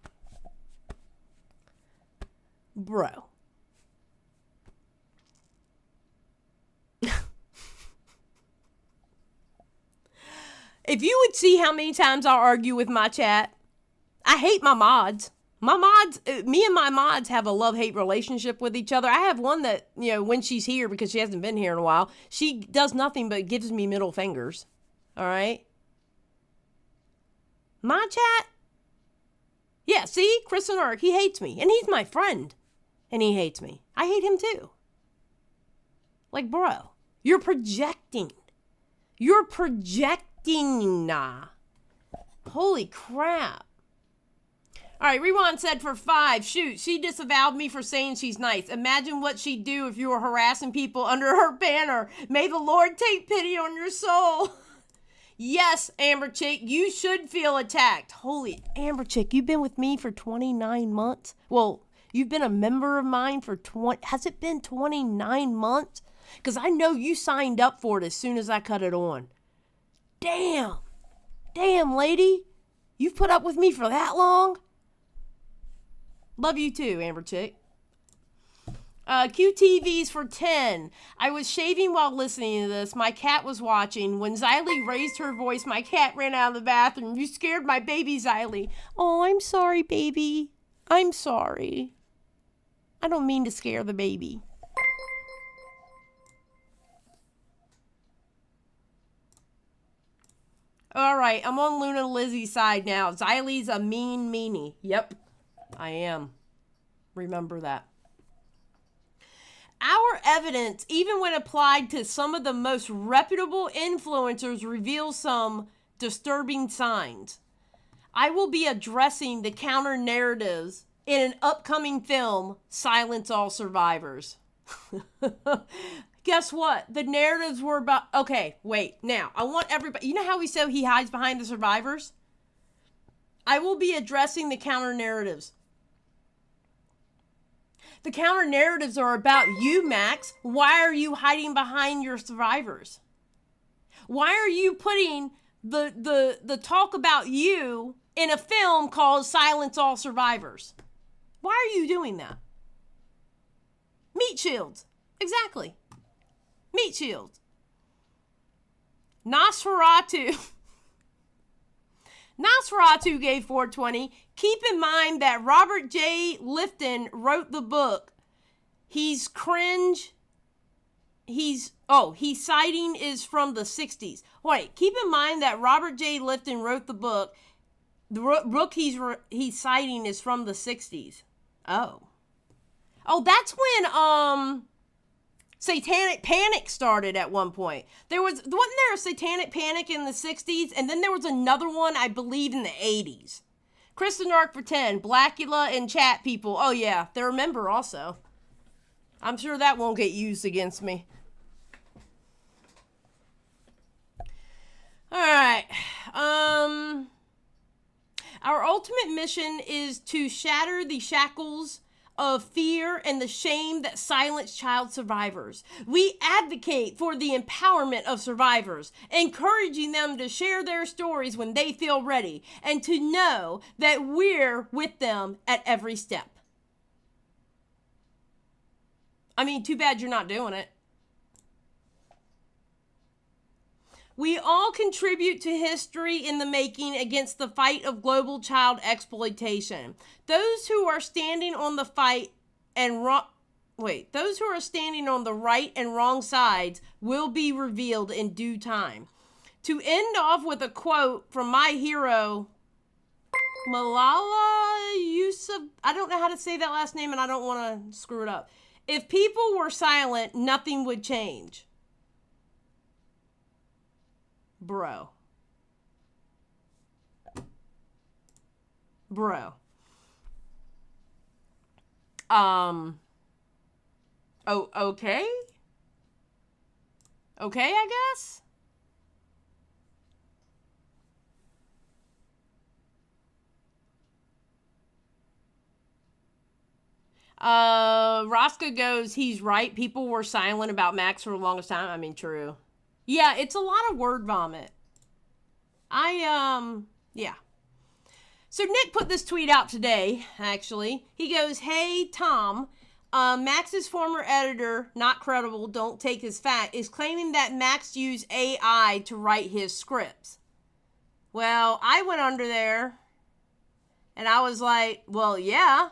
Speaker 2: Bro. If you would see how many times I argue with my chat, I hate my mods. Me and my mods have a love-hate relationship with each other. I have one that, when she's here, because she hasn't been here in a while, she does nothing but gives me middle fingers. All right? My chat? Yeah, see? Chris and Eric, he hates me. And he's my friend. And he hates me. I hate him too. Like, bro, you're projecting. You're projecting. Holy crap. All right, Rewind said for 5, shoot, she disavowed me for saying she's nice. Imagine what she'd do if you were harassing people under her banner. May the Lord take pity on your soul. Yes, Amber Chick, you should feel attacked. Holy, Amber Chick, you've been with me for 29 months? Well, you've been a member of mine for has it been 29 months? Because I know you signed up for it as soon as I cut it on. Damn, lady. You've put up with me for that long? Love you too, Amber Chick. QTV's for 10. I was shaving while listening to this. My cat was watching. When Xylie raised her voice, my cat ran out of the bathroom. You scared my baby, Xylie. Oh, I'm sorry, baby. I'm sorry. I don't mean to scare the baby. All right, I'm on Luna Lizzie's side now. Xylie's a mean meanie. Yep, I am. Remember that. Our evidence, even when applied to some of the most reputable influencers, reveals some disturbing signs. I will be addressing the counter narratives in an upcoming film, Silence All Survivors. Guess what? The narratives were about... Okay, wait. Now, I want everybody... You know how we said he hides behind the survivors? I will be addressing the counter narratives. The counter narratives are about you, Max. Why are you hiding behind your survivors? Why are you putting the talk about you in a film called Silence All Survivors? Why are you doing that? Meat shields. Exactly. Meat shields. Nosferatu gave 420. Keep in mind that Robert J. Lifton wrote the book. He's cringe. He's citing is from the 60s. Wait, keep in mind that Robert J. Lifton wrote the book. The book he's citing is from the 60s. Oh, that's when Satanic Panic started at one point. Wasn't there a Satanic Panic in the 60s? And then there was another one, I believe, in the 80s. Kristen Ark for 10. Blackula and chat people. Oh, yeah. They're a member also. I'm sure that won't get used against me. All right. Our ultimate mission is to shatter the shackles of fear and the shame that silence child survivors. We advocate for the empowerment of survivors, encouraging them to share their stories when they feel ready and to know that we're with them at every step. I mean, too bad you're not doing it. We all contribute to history in the making against the fight of global child exploitation. Those who are standing on the right and wrong sides will be revealed in due time. To end off with a quote from my hero, Malala Yousaf, I don't know how to say that last name and I don't want to screw it up. If people were silent, nothing would change. Bro. Oh, okay? Okay, I guess? Rosca goes, he's right. People were silent about Max for the longest time. I mean, true. Yeah, it's a lot of word vomit. Yeah. So Nick put this tweet out today, actually. He goes, hey, Tom, Max's former editor, not credible, don't take his fact, is claiming that Max used AI to write his scripts. Well, I went under there, and I was like, well, yeah.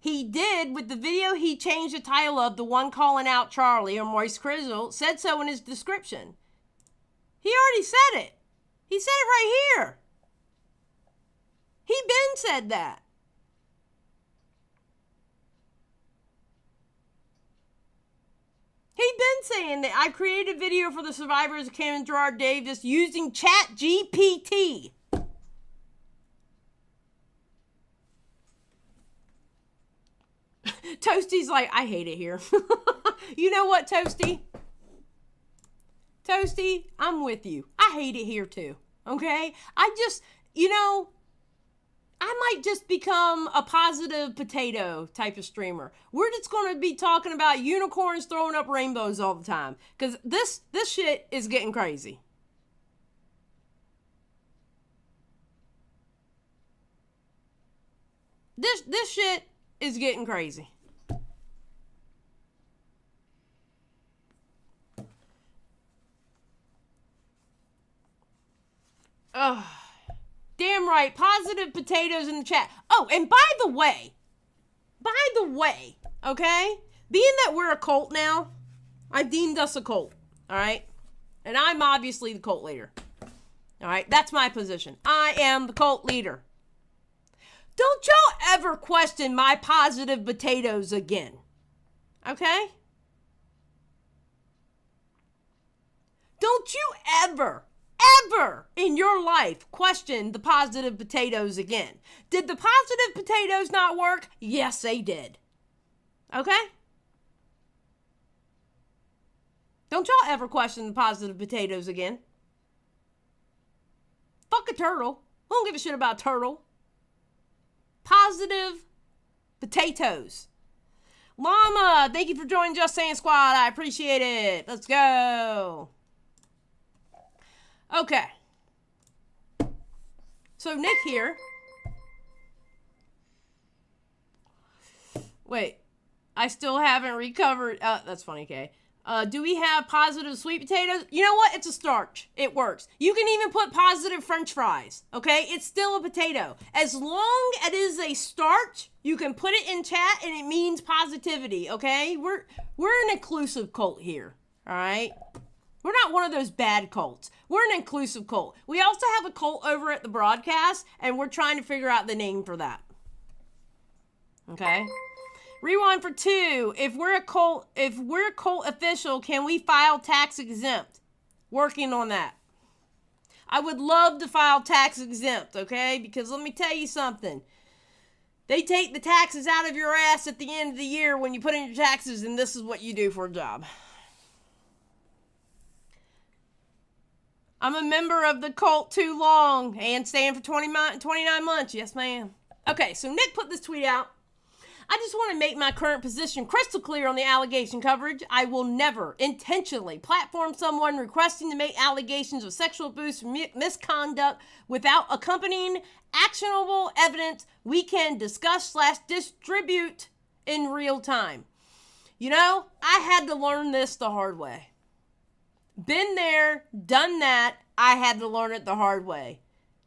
Speaker 2: He did. With the video, he changed the title of The One Calling Out Charlie, or Moist Crizzle, said so in his description. He already said it. He said it right here. He been said that. He been saying that I created a video for the survivors of Cameron Gerard Davis using ChatGPT. Toasty's like, I hate it here. You know what, Toasty? Toasty, I'm with you. I hate it here too. Okay? I might just become a positive potato type of streamer. We're just going to be talking about unicorns throwing up rainbows all the time. Because this shit is getting crazy. This shit is getting crazy. Ugh. Damn right. Positive potatoes in the chat. Oh, and by the way, okay? Being that we're a cult now, I've deemed us a cult, all right? And I'm obviously the cult leader. All right? That's my position. I am the cult leader. Don't y'all ever question my positive potatoes again. Okay? Don't you ever in your life question the positive potatoes again. Did the positive potatoes not work? Yes, they did. Okay? Don't y'all ever question the positive potatoes again. Fuck a turtle. I don't give a shit about a turtle. Positive potatoes. Llama, thank you for joining Just Saying Squad. I appreciate it. Let's go. Okay. So Nick here. Wait. I still haven't recovered. That's funny, okay. Do we have positive sweet potatoes? You know what? It's a starch. It works. You can even put positive French fries, okay? It's still a potato. As long as it is a starch, you can put it in chat and it means positivity, okay? We're an inclusive cult here, all right? We're not one of those bad cults. We're an inclusive cult. We also have a cult over at the broadcast, and we're trying to figure out the name for that. Okay? Rewind for 2. If we're a cult official, can we file tax exempt? Working on that. I would love to file tax exempt, okay? Because let me tell you something. They take the taxes out of your ass at the end of the year when you put in your taxes, and this is what you do for a job. I'm a member of the cult too long and staying for 29 months. Yes, ma'am. Okay, so Nick put this tweet out. I just want to make my current position crystal clear on the allegation coverage. I will never intentionally platform someone requesting to make allegations of sexual abuse or misconduct without accompanying actionable evidence we can discuss/distribute in real time. You know, I had to learn this the hard way. Been there, done that. I had to learn it the hard way.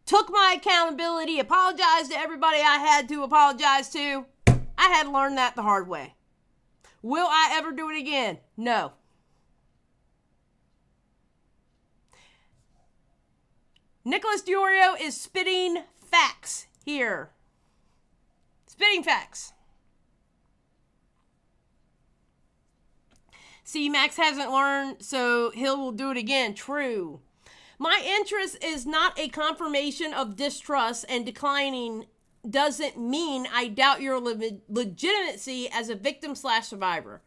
Speaker 2: Took my accountability, apologized to everybody I had to apologize to. I had to learn that the hard way. Will I ever do it again? No. Nicholas Deorio is spitting facts here. Spitting facts. See, Max hasn't learned, so he'll do it again. True. My interest is not a confirmation of distrust, and declining doesn't mean I doubt your legitimacy as a victim/survivor.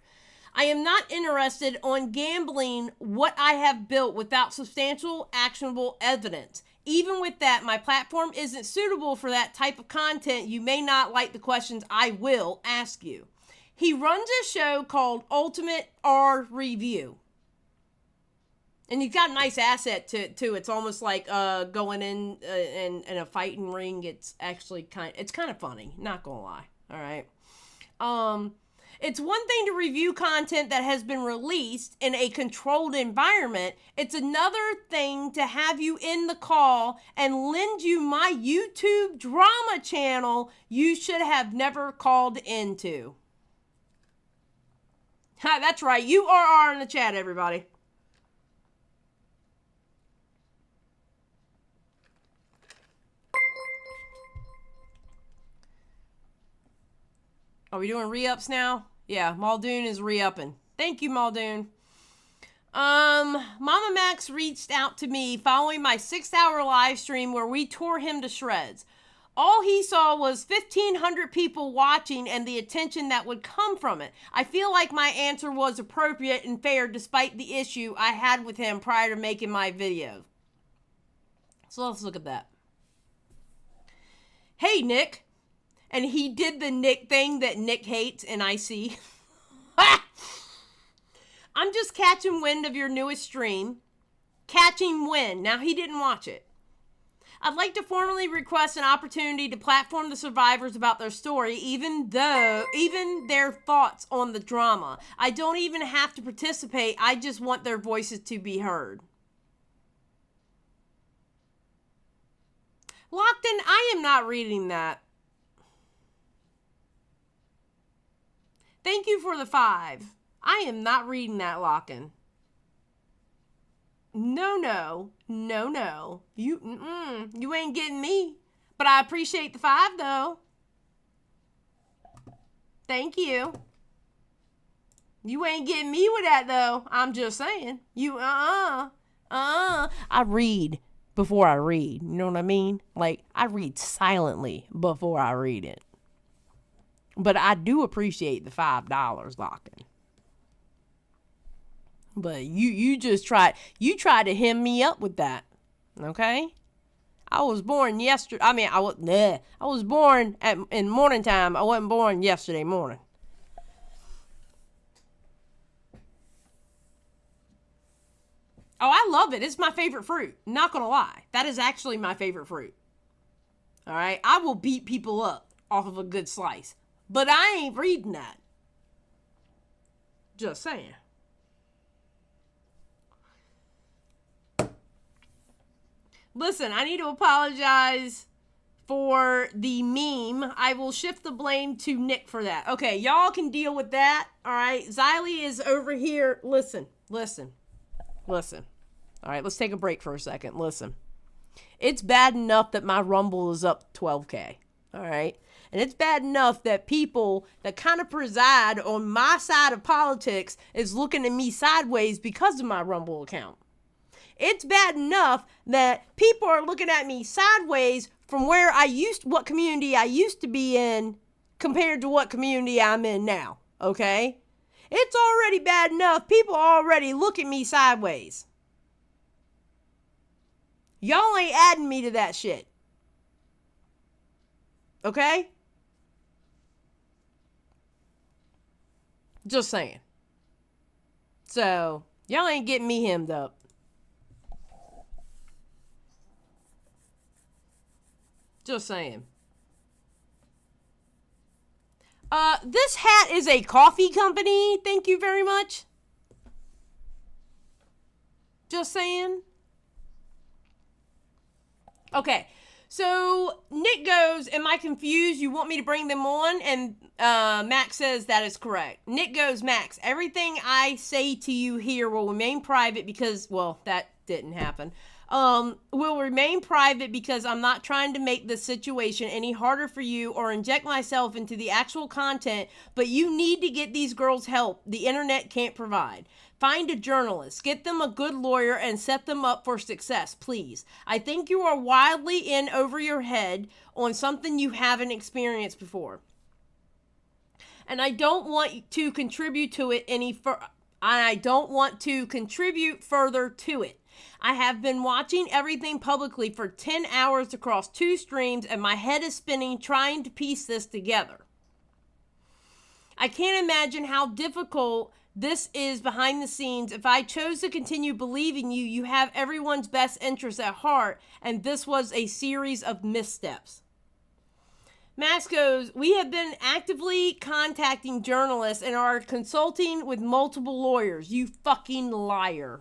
Speaker 2: I am not interested on gambling what I have built without substantial actionable evidence. Even with that, my platform isn't suitable for that type of content. You may not like the questions I will ask you. He runs a show called Ultimate R Review. And he's got a nice asset too. It's almost like going in a fighting ring. It's actually kind of funny. Not gonna lie. All right. It's one thing to review content that has been released in a controlled environment. It's another thing to have you in the call and lend you my YouTube drama channel you should have never called into. Ha, that's right. You are in the chat, everybody. Are we doing re-ups now? Yeah, Muldoon is re-upping. Thank you, Muldoon. MamaMax reached out to me following my 6-hour live stream where we tore him to shreds. All he saw was 1,500 people watching and the attention that would come from it. I feel like my answer was appropriate and fair despite the issue I had with him prior to making my video. So let's look at that. Hey, Nick. And he did the Nick thing that Nick hates and I see. I'm just catching wind of your newest stream. Catching wind. Now, he didn't watch it. I'd like to formally request an opportunity to platform the survivors about their story, even their thoughts on the drama. I don't even have to participate. I just want their voices to be heard. Lockton, I am not reading that. Thank you for the 5. I am not reading that, Locken. No. You ain't getting me. But I appreciate the 5, though. Thank you. You ain't getting me with that, though. I'm just saying. I read before I read. You know what I mean? Like, I read silently before I read it. But I do appreciate the $5, Locken. But you tried to hem me up with that. Okay? I was born yesterday. I mean, I was born in morning time. I wasn't born yesterday morning. Oh, I love it. It's my favorite fruit. Not gonna lie. That is actually my favorite fruit. All right? I will beat people up off of a good slice. But I ain't reading that. Just saying. Listen, I need to apologize for the meme. I will shift the blame to Nick for that. Okay, y'all can deal with that. All right. Xylie is over here. Listen. Listen. All right, let's take a break for a second. Listen. It's bad enough that my Rumble is up 12K. All right. And it's bad enough that people that kind of preside on my side of politics is looking at me sideways because of my Rumble account. It's bad enough that people are looking at me sideways from where what community I used to be in compared to what community I'm in now. Okay? It's already bad enough. People already look at me sideways. Y'all ain't adding me to that shit. Okay? Just saying. So, y'all ain't getting me hemmed up. Just saying. This hat is a coffee company. Thank you very much. Just saying. Okay. So, Nick goes, am I confused? You want me to bring them on? And Max says that is correct. Nick goes, Max, everything I say to you here will remain private because, well, that didn't happen. Will remain private because I'm not trying to make the situation any harder for you or inject myself into the actual content, but you need to get these girls help the internet can't provide. Find a journalist, get them a good lawyer, and set them up for success, please. I think you are wildly in over your head on something you haven't experienced before. And I don't want to contribute to it further to it. I have been watching everything publicly for 10 hours across 2 streams, and my head is spinning trying to piece this together. I can't imagine how difficult this is behind the scenes. If I chose to continue believing you, you have everyone's best interests at heart, and this was a series of missteps. Max goes, we have been actively contacting journalists and are consulting with multiple lawyers. You fucking liar.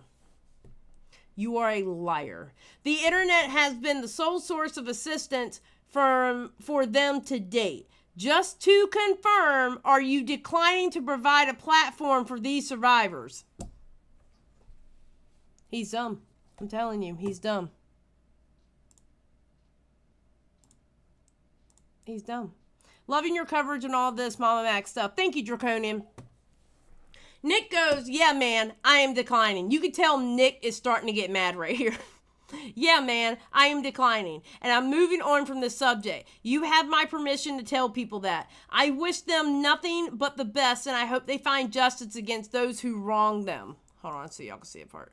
Speaker 2: You are a liar. The internet has been the sole source of assistance for them to date. Just to confirm, are you declining to provide a platform for these survivors? He's dumb. I'm telling you, he's dumb. He's dumb. Loving your coverage and all this MamaMax stuff. Thank you, Draconian. Nick goes, yeah, man, I am declining. You can tell Nick is starting to get mad right here. Yeah, man, I am declining. And I'm moving on from this subject. You have my permission to tell people that. I wish them nothing but the best, and I hope they find justice against those who wrong them. Hold on, so y'all can see a part.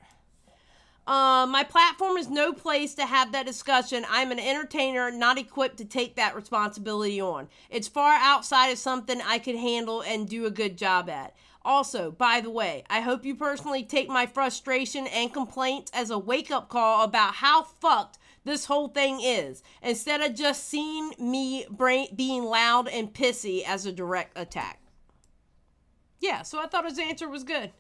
Speaker 2: My platform is no place to have that discussion. I'm an entertainer, not equipped to take that responsibility on. It's far outside of something I could handle and do a good job at. Also, by the way, I hope you personally take my frustration and complaints as a wake-up call about how fucked this whole thing is, instead of just seeing me being loud and pissy as a direct attack. Yeah, so I thought his answer was good.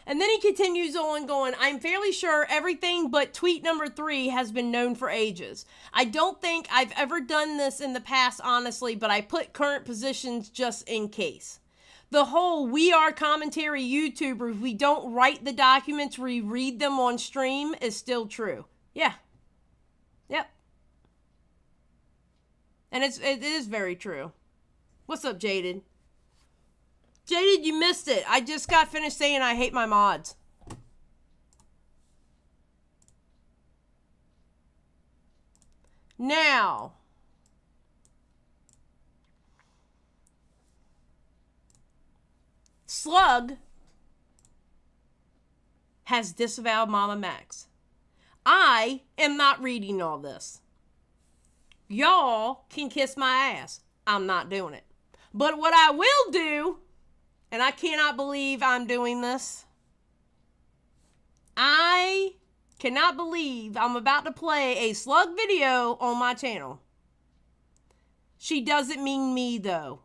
Speaker 2: And then he continues on going, I'm fairly sure everything but tweet number 3 has been known for ages. I don't think I've ever done this in the past, honestly, but I put current positions just in case. The whole we are commentary YouTubers, we don't write the documents, we read them on stream is still true. Yeah. Yep. And it is very true. What's up, Jaded? Jaded, you missed it. I just got finished saying I hate my mods. Now, Slug has disavowed MamaMax. I am not reading all this. Y'all can kiss my ass. I'm not doing it. But what I will do, and I cannot believe I'm doing this, I cannot believe I'm about to play a Slug video on my channel. She doesn't mean me, though.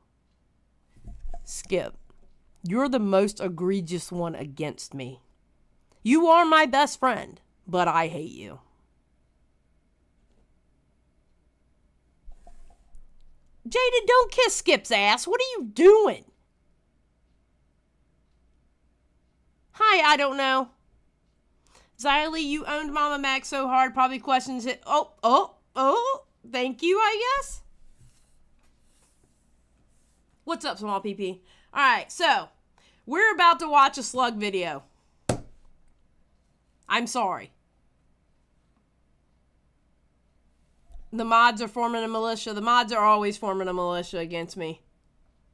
Speaker 2: Skip, you're the most egregious one against me. You are my best friend, but I hate you. Jada, don't kiss Skip's ass. What are you doing? Hi, Why? I don't know. Xylie, you owned MamaMax so hard, probably questions it. Oh. Thank you, I guess. What's up, small PP? All right, so we're about to watch a Slug video. I'm sorry. The mods are forming a militia. The mods are always forming a militia against me.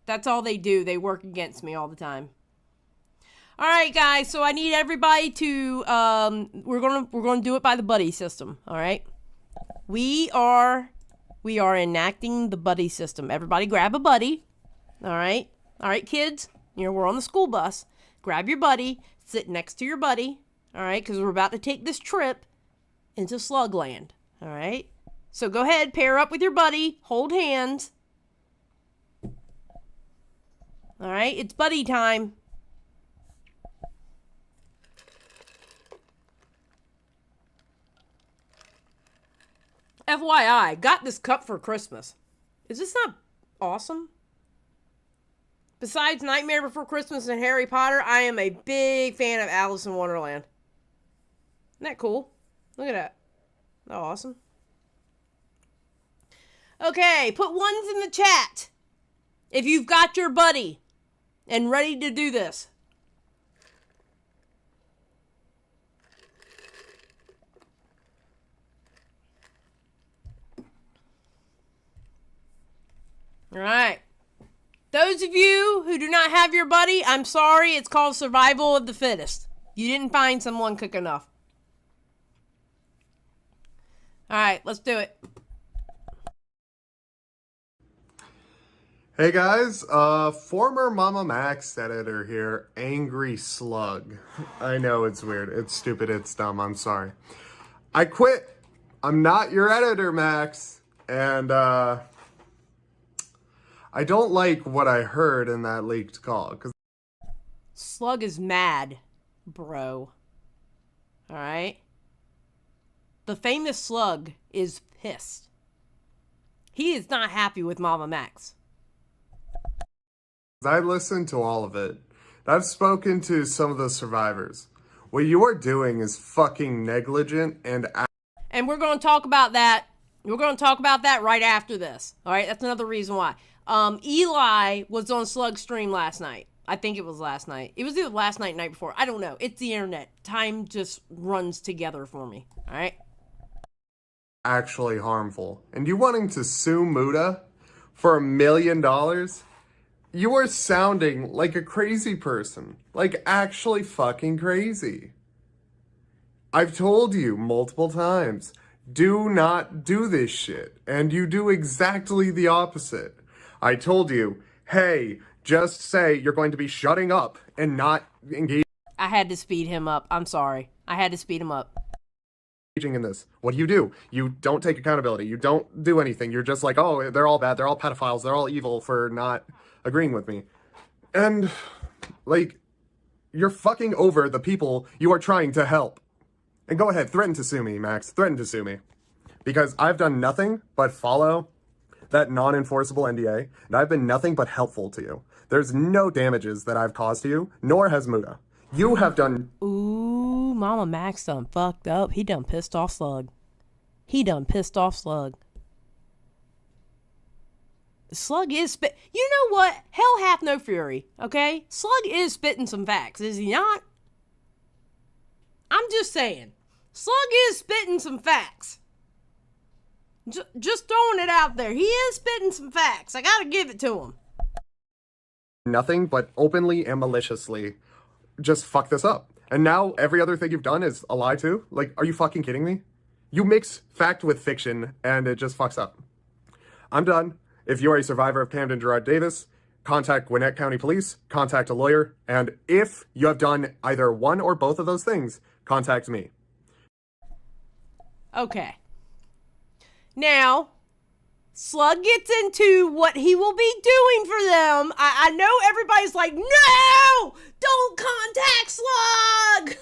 Speaker 2: That's all they do. They work against me all the time. All right, guys. So I need everybody to we're gonna do it by the buddy system. All right. We are enacting the buddy system. Everybody, grab a buddy. All right, kids. You know we're on the school bus. Grab your buddy. Sit next to your buddy. All right, because we're about to take this trip into Slugland. All right. So go ahead, pair up with your buddy. Hold hands. All right, it's buddy time. FYI, got this cup for Christmas. Is this not awesome? Besides Nightmare Before Christmas and Harry Potter, I am a big fan of Alice in Wonderland. Isn't that cool? Look at that. Oh, awesome. Okay, put ones in the chat if you've got your buddy and ready to do this. All right. Those of you who do not have your buddy, I'm sorry. It's called survival of the fittest. You didn't find someone quick enough. All right, let's do it.
Speaker 4: Hey guys, former MamaMax editor here, Angry Slug. I know it's weird, it's stupid, it's dumb, I'm sorry. I quit. I'm not your editor, Max. And, I don't like what I heard in that leaked call.
Speaker 2: Slug is mad, bro. Alright? The famous Slug is pissed. He is not happy with MamaMax.
Speaker 4: I listened to all of it. I've spoken to some of the survivors. What you are doing is fucking negligent and
Speaker 2: we're going to talk about that. We're going to talk about that right after this. All right, that's another reason why. Eli was on Slug's stream last night. I think it was last night. It was either last night, night before. I don't know. It's the internet. Time just runs together for me. All right.
Speaker 4: actually harmful. And you wanting to sue Muta for $1 million? You are sounding like a crazy person. Like, actually fucking crazy. I've told you multiple times, do not do this shit. And you do exactly the opposite. I told you, hey, just say you're going to be shutting up and not engaging.
Speaker 2: I had to speed him up. I'm sorry. I had to speed him up.
Speaker 4: In this. What do? You don't take accountability. You don't do anything. You're just like, oh, they're all bad. They're all pedophiles. They're all evil for not agreeing with me. And, like, you're fucking over the people you are trying to help. And go ahead, threaten to sue me, Max. Threaten to sue me. Because I've done nothing but follow that non-enforceable NDA, and I've been nothing but helpful to you. There's no damages that I've caused to you, nor has Muta. You have done...
Speaker 2: Ooh, MamaMax done fucked up. He done pissed off Slug. He done pissed off Slug. Slug is spit... You know what? Hell hath no fury, okay? Slug is spitting some facts, is he not? I'm just saying. Slug is spitting some facts. Just throwing it out there. He is spitting some facts. I gotta give it to him.
Speaker 4: Nothing but openly and maliciously just fuck this up. And now every other thing you've done is a lie too? Like, are you fucking kidding me? You mix fact with fiction and it just fucks up. I'm done. If you are a survivor of Camden Gerard Davis, contact Gwinnett County Police, contact a lawyer, and if you have done either one or both of those things, contact me.
Speaker 2: Okay. Now, Slug gets into what he will be doing for them. I know everybody's like, no! Don't contact Slug!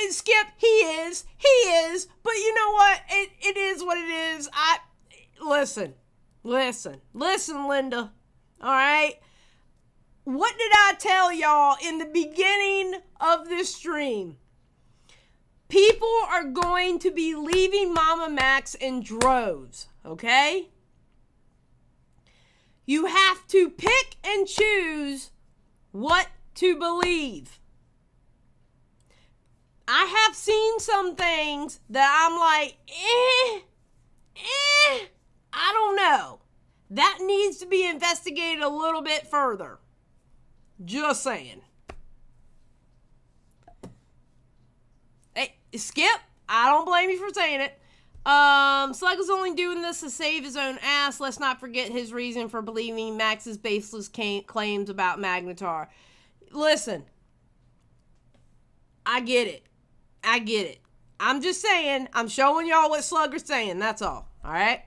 Speaker 2: And Skip, he is, but you know what? It is what it is. Listen, Linda. All right? What did I tell y'all in the beginning of this stream? People are going to be leaving MamaMax in droves, okay? You have to pick and choose what to believe. I have seen some things that I'm like, I don't know. That needs to be investigated a little bit further. Just saying. Hey, Skip, I don't blame you for saying it. Slug is only doing this to save his own ass. Let's not forget his reason for believing Max's baseless claims about Magnetar. Listen, I get it. I'm just saying, I'm showing y'all what Slugger's saying, that's all right?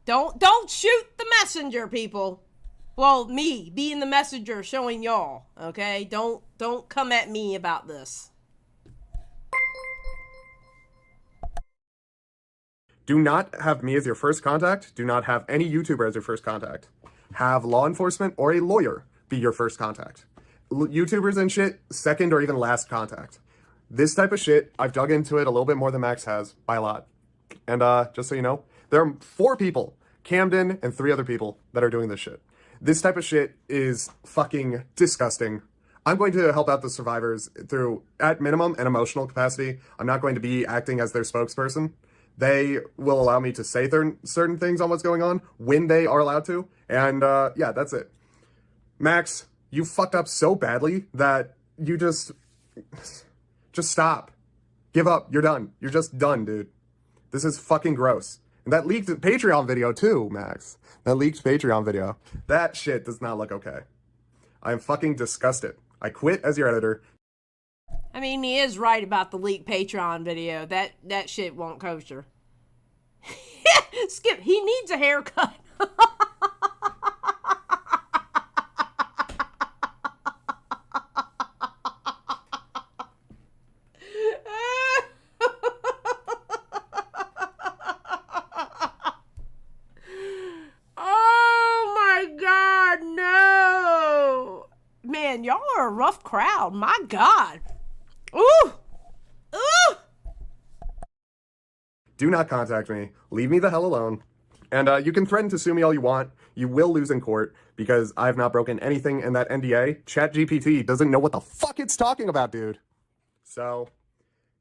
Speaker 2: Don't shoot the messenger, people. Well, me being the messenger showing y'all, okay? Don't come at me about this.
Speaker 4: Do not have me as your first contact. Do not have any YouTuber as your first contact. Have law enforcement or a lawyer be your first contact. YouTubers and shit, second or even last contact. This type of shit, I've dug into it a little bit more than Max has, by a lot. And just so you know, there are 4 people, Camden and 3 other people, that are doing this shit. This type of shit is fucking disgusting. I'm going to help out the survivors through, at minimum, an emotional capacity. I'm not going to be acting as their spokesperson. They will allow me to say certain things on what's going on when they are allowed to. And yeah, that's it. Max, you fucked up so badly that you just stop. Give up. You're done. You're just done, dude. This is fucking gross. And that leaked Patreon video too, Max. That leaked Patreon video. That shit does not look okay. I am fucking disgusted. I quit as your editor.
Speaker 2: I mean, he is right about the leaked Patreon video. That shit won't kosher. Skip, he needs a haircut. Oh my God, no. Man, y'all are a rough crowd. My God. Ooh! Ooh!
Speaker 4: Do not contact me. Leave me the hell alone. And you can threaten to sue me all you want. You will lose in court because I have not broken anything in that NDA. ChatGPT doesn't know what the fuck it's talking about, dude. So,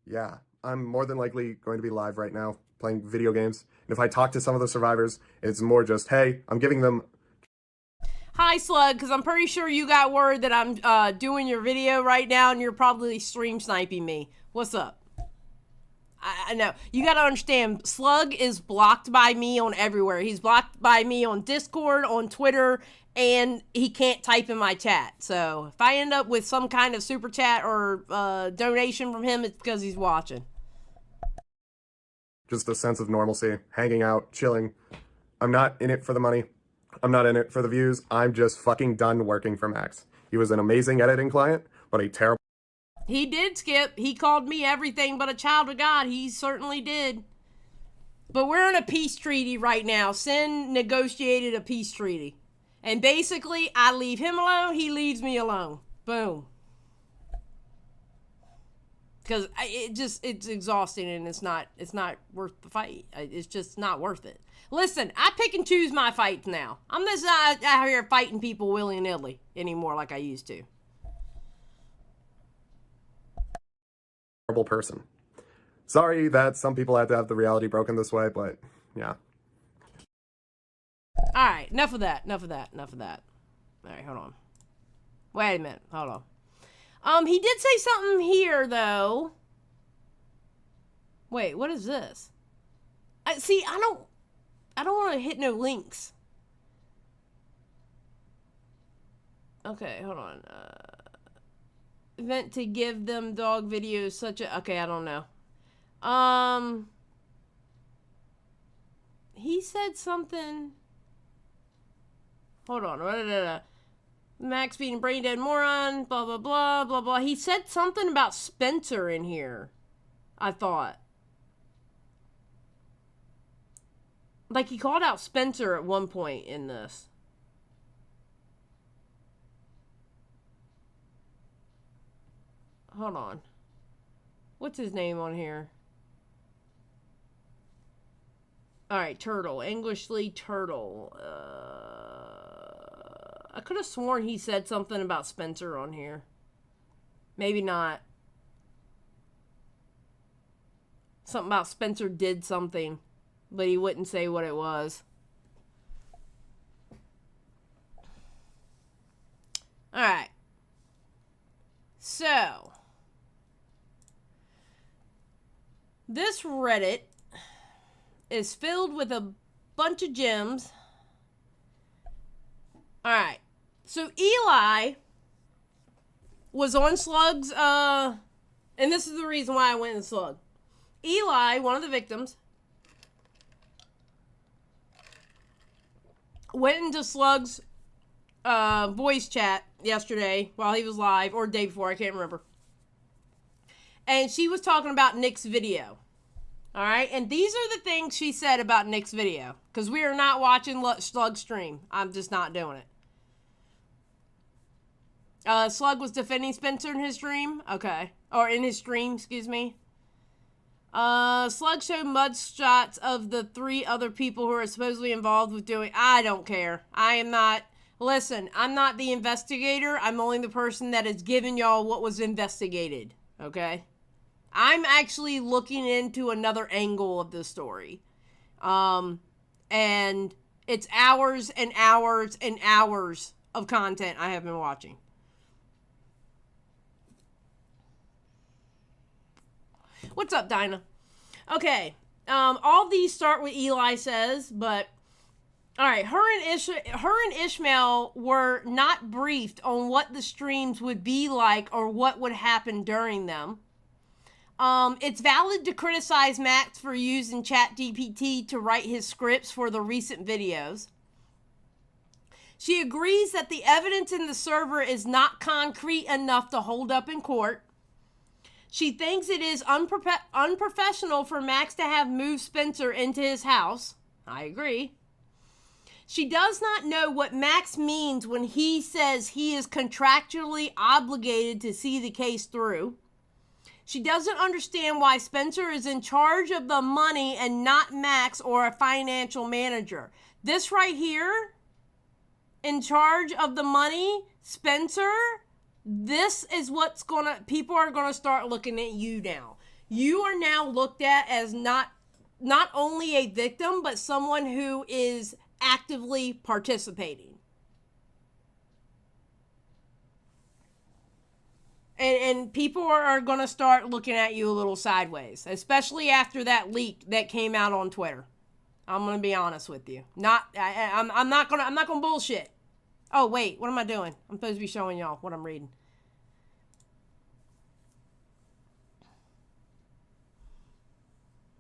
Speaker 4: yeah, I'm more than likely going to be live right now playing video games. And if I talk to some of the survivors, it's more just, hey, I'm giving them...
Speaker 2: Hi, Slug, because I'm pretty sure you got word that I'm doing your video right now and you're probably stream sniping me. What's up? I know. You got to understand, Slug is blocked by me on everywhere. He's blocked by me on Discord, on Twitter, and he can't type in my chat. So if I end up with some kind of super chat or donation from him, it's because he's watching.
Speaker 4: Just a sense of normalcy, hanging out, chilling. I'm not in it for the money. I'm not in it for the views. I'm just fucking done working for Max. He was an amazing editing client, but a terrible...
Speaker 2: He did, Skip. He called me everything but a child of God. He certainly did. But we're in a peace treaty right now. Sin negotiated a peace treaty. And basically, I leave him alone, he leaves me alone. Boom. Because it's exhausting and it's not worth the fight. It's just not worth it. Listen, I pick and choose my fights now. I'm just not out here fighting people willy-nilly anymore like I used to.
Speaker 4: Terrible person. Sorry that some people had to have the reality broken this way, but yeah.
Speaker 2: Alright, enough of that. Alright, hold on. Wait a minute, hold on. He did say something here, though. Wait, what is this? See, I don't want to hit no links. Okay, hold on. Event to give them dog videos such a... Okay, I don't know. He said something... Hold on. Max being a brain dead moron, blah, blah, blah, blah, blah. He said something about Spencer in here, I thought. Like, he called out Spencer at one point in this. hold on. What's his name on here? All right, Turtle. Englishly Turtle. I could have sworn he said something about Spencer on here. Maybe not. Something about Spencer did something, but he wouldn't say what it was. All right. So, this Reddit is filled with a bunch of gems. All right. So, Eli was on Slug's, and this is the reason why I went in Slug. Eli, one of the victims, went into Slug's voice chat yesterday while he was live, or the day before, I can't remember. And she was talking about Nick's video. All right? And these are the things she said about Nick's video. Because we are not watching Slug stream. I'm just not doing it. Slug was defending Spencer in his stream. Okay. Or in his stream, excuse me. Slug showed mud shots of the 3 other people who are supposedly involved with doing... I don't care. I am not... Listen, I'm not the investigator. I'm only the person that is giving y'all what was investigated. Okay? I'm actually looking into another angle of the story. And it's hours and hours and hours of content I have been watching. What's up, Dinah? Okay. All these start with Eli says, but... Alright, her and Ishmael were not briefed on what the streams would be like or what would happen during them. It's valid to criticize Max for using ChatGPT to write his scripts for the recent videos. She agrees that the evidence in the server is not concrete enough to hold up in court. She thinks it is unprofessional for Max to have moved Spencer into his house. I agree. She does not know what Max means when he says he is contractually obligated to see the case through. She doesn't understand why Spencer is in charge of the money and not Max or a financial manager. This right here, in charge of the money, Spencer, this is what's people are gonna start looking at you now. You are now looked at as not only a victim, but someone who is actively participating. And people are going to start looking at you a little sideways, especially after that leak that came out on Twitter. I'm going to be honest with you. I'm not going to bullshit. Oh, wait, what am I doing? I'm supposed to be showing y'all what I'm reading.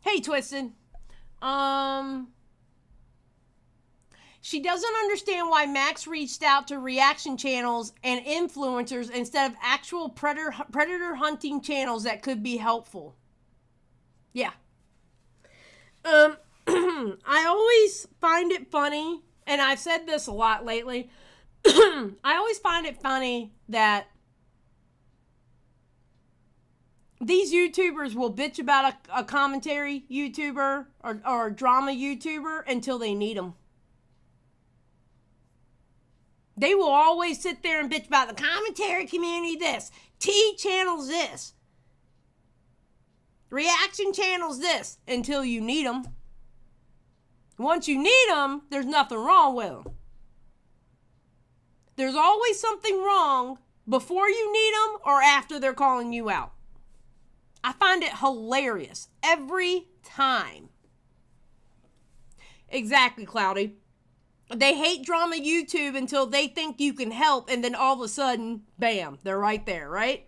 Speaker 2: Hey, Twisted. She doesn't understand why Max reached out to reaction channels and influencers instead of actual predator hunting channels that could be helpful. Yeah. I always find it funny, and I've said this a lot lately. I always find it funny that these YouTubers will bitch about a commentary YouTuber or a drama YouTuber until they need them. They will always sit there and bitch about the commentary community this, T channels this, reaction channels this, until you need them. Once you need them, there's nothing wrong with them. There's always something wrong before you need them or after they're calling you out. I find it hilarious every time. Exactly, Cloudy. They hate drama YouTube until they think you can help, and then all of a sudden, bam, they're right there, right?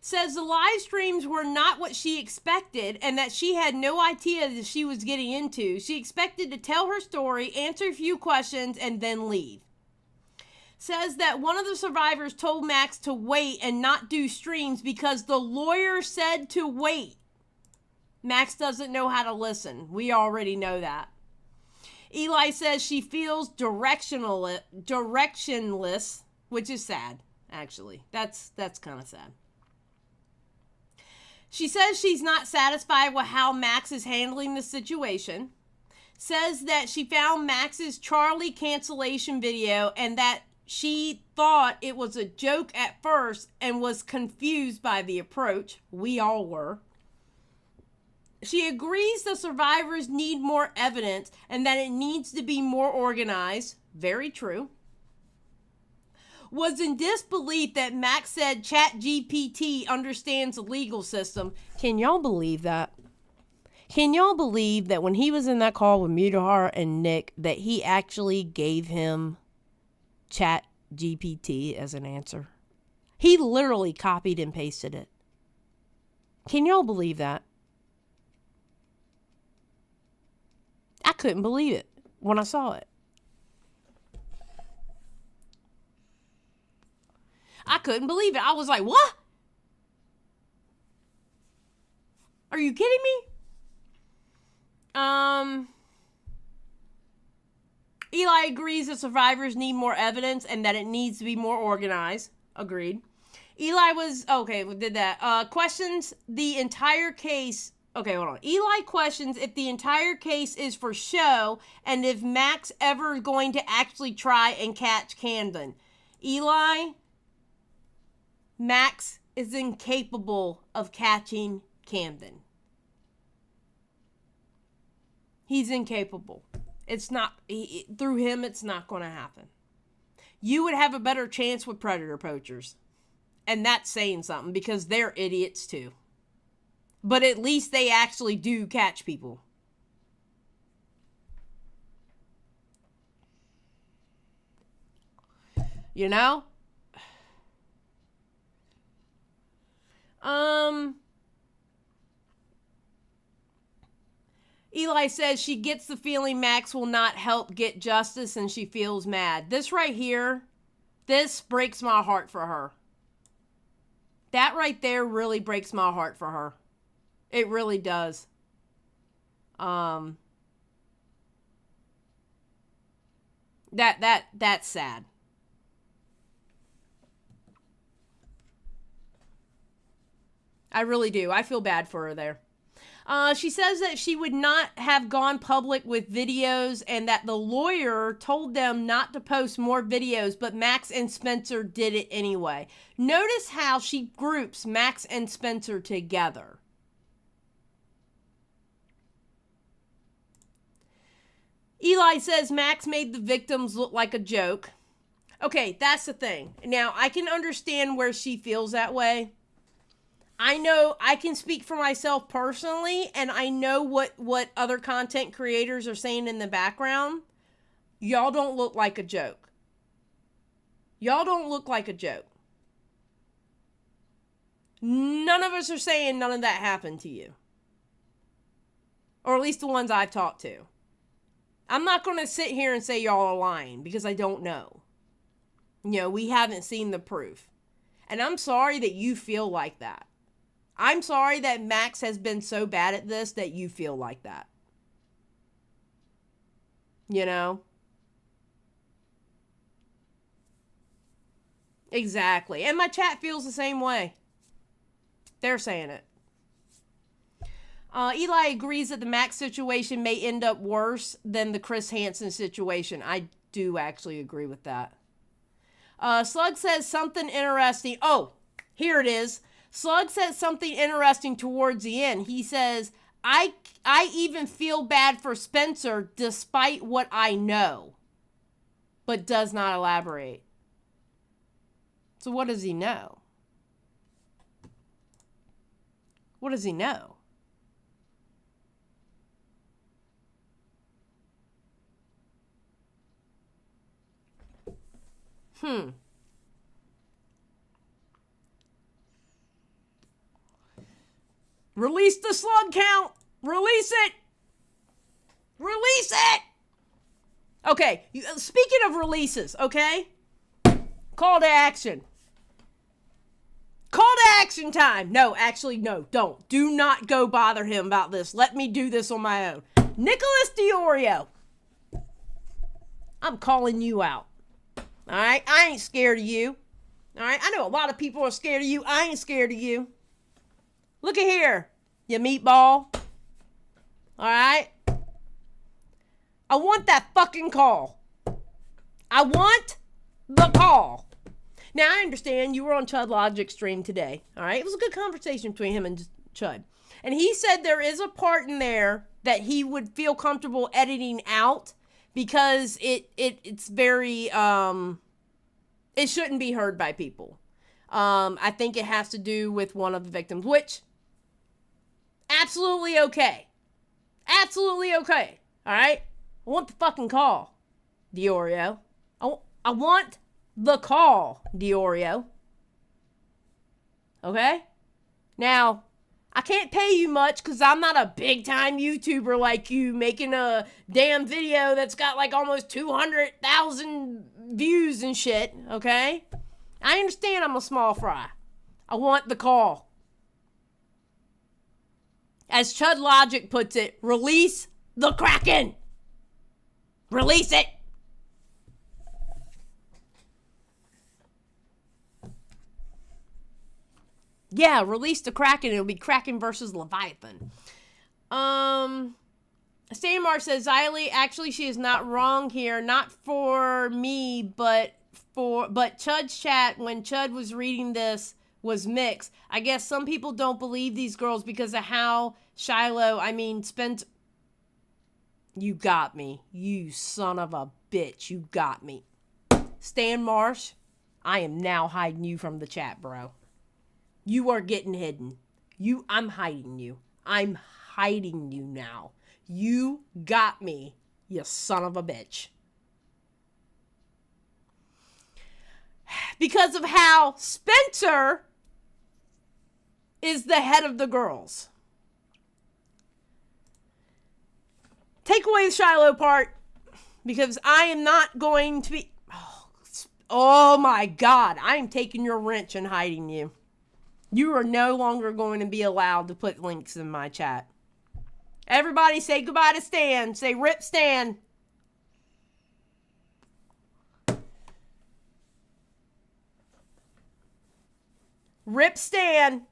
Speaker 2: Says the live streams were not what she expected and that she had no idea that she was getting into. She expected to tell her story, answer a few questions, and then leave. Says that one of the survivors told Max to wait and not do streams because the lawyer said to wait. Max doesn't know how to listen. We already know that. Eli says she feels directionless, which is sad. actually. That's kind of sad. She says she's not satisfied with how Max is handling the situation. Says that she found Max's Charlie cancellation video and that she thought it was a joke at first and was confused by the approach. We all were. She agrees the survivors need more evidence and that it needs to be more organized. Very true. Was in disbelief that Max said ChatGPT understands the legal system. Can y'all believe that? Can y'all believe that when he was in that call with Mutahar and Nick, that he actually gave him ChatGPT as an answer? He literally copied and pasted it. Can y'all believe that? I couldn't believe it when I saw it. I couldn't believe it. I was like, what? Are you kidding me? Eli agrees that survivors need more evidence and that it needs to be more organized. Agreed. Eli was, okay, we did that. Questions the entire case. Okay, hold on. Eli questions if the entire case is for show and if Max ever is going to actually try and catch Camden. Eli, Max is incapable of catching Camden. He's incapable. It's not, through him, it's not going to happen. You would have a better chance with predator poachers. And that's saying something because they're idiots too. But at least they actually do catch people. You know? Eli says she gets the feeling Max will not help get justice and she feels mad. This right here, this breaks my heart for her. That right there really breaks my heart for her. It really does. That's sad. I really do. I feel bad for her there. She says that she would not have gone public with videos and that the lawyer told them not to post more videos, but Max and Spencer did it anyway. Notice how she groups Max and Spencer together. Eli says Max made the victims look like a joke. Okay, that's the thing. Now, I can understand where she feels that way. I know I can speak for myself personally, and I know what other content creators are saying in the background. Y'all don't look like a joke. Y'all don't look like a joke. None of us are saying none of that happened to you. Or at least the ones I've talked to. I'm not going to sit here and say y'all are lying because I don't know. You know, we haven't seen the proof. And I'm sorry that you feel like that. I'm sorry that Max has been so bad at this that you feel like that. You know? Exactly. And my chat feels the same way. They're saying it. Eli agrees that the Max situation may end up worse than the Chris Hansen situation. I do actually agree with that. Slug says something interesting. Oh, here it is. Slug says something interesting towards the end. He says, I even feel bad for Spencer despite what I know, but does not elaborate. So what does he know? What does he know? Release the slug count. Release it. Release it. Okay, speaking of releases, okay? Call to action. Call to action time. No, actually, no, don't. Do not go bother him about this. Let me do this on my own. Nicholas Deorio. I'm calling you out. All right? I ain't scared of you. All right? I know a lot of people are scared of you. I ain't scared of you. Look at here, you meatball. All right? I want that fucking call. I want the call. Now, I understand you were on Chud Logic's stream today. All right? It was a good conversation between him and Chud. And he said there is a part in there that he would feel comfortable editing out because it's very, it shouldn't be heard by people. I think it has to do with one of the victims, which, absolutely okay. Absolutely okay. All right? I want the fucking call, Deorio. I want the call, Deorio. Okay? Now, I can't pay you much because I'm not a big-time YouTuber like you making a damn video that's got like almost 200,000 views and shit, okay? I understand I'm a small fry. I want the call. As Chud Logic puts it, release the Kraken. Release it. Yeah, release the Kraken. It'll be Kraken versus Leviathan. Stamar says, Xylie, actually, she is not wrong here. Not for me, but Chud's chat, when Chud was reading this, was mixed. I guess some people don't believe these girls because of how Spence... You got me. You son of a bitch. You got me. Stan Marsh, I am now hiding you from the chat, bro. You are getting hidden. I'm hiding you. I'm hiding you now. You got me, you son of a bitch. Because of how Spencer is the head of the girls. Take away the Shiloh part, because I am not going to be... Oh my God. I am taking your wrench and hiding you. You are no longer going to be allowed to put links in my chat. Everybody say goodbye to Stan. Say rip Stan. Rip Stan.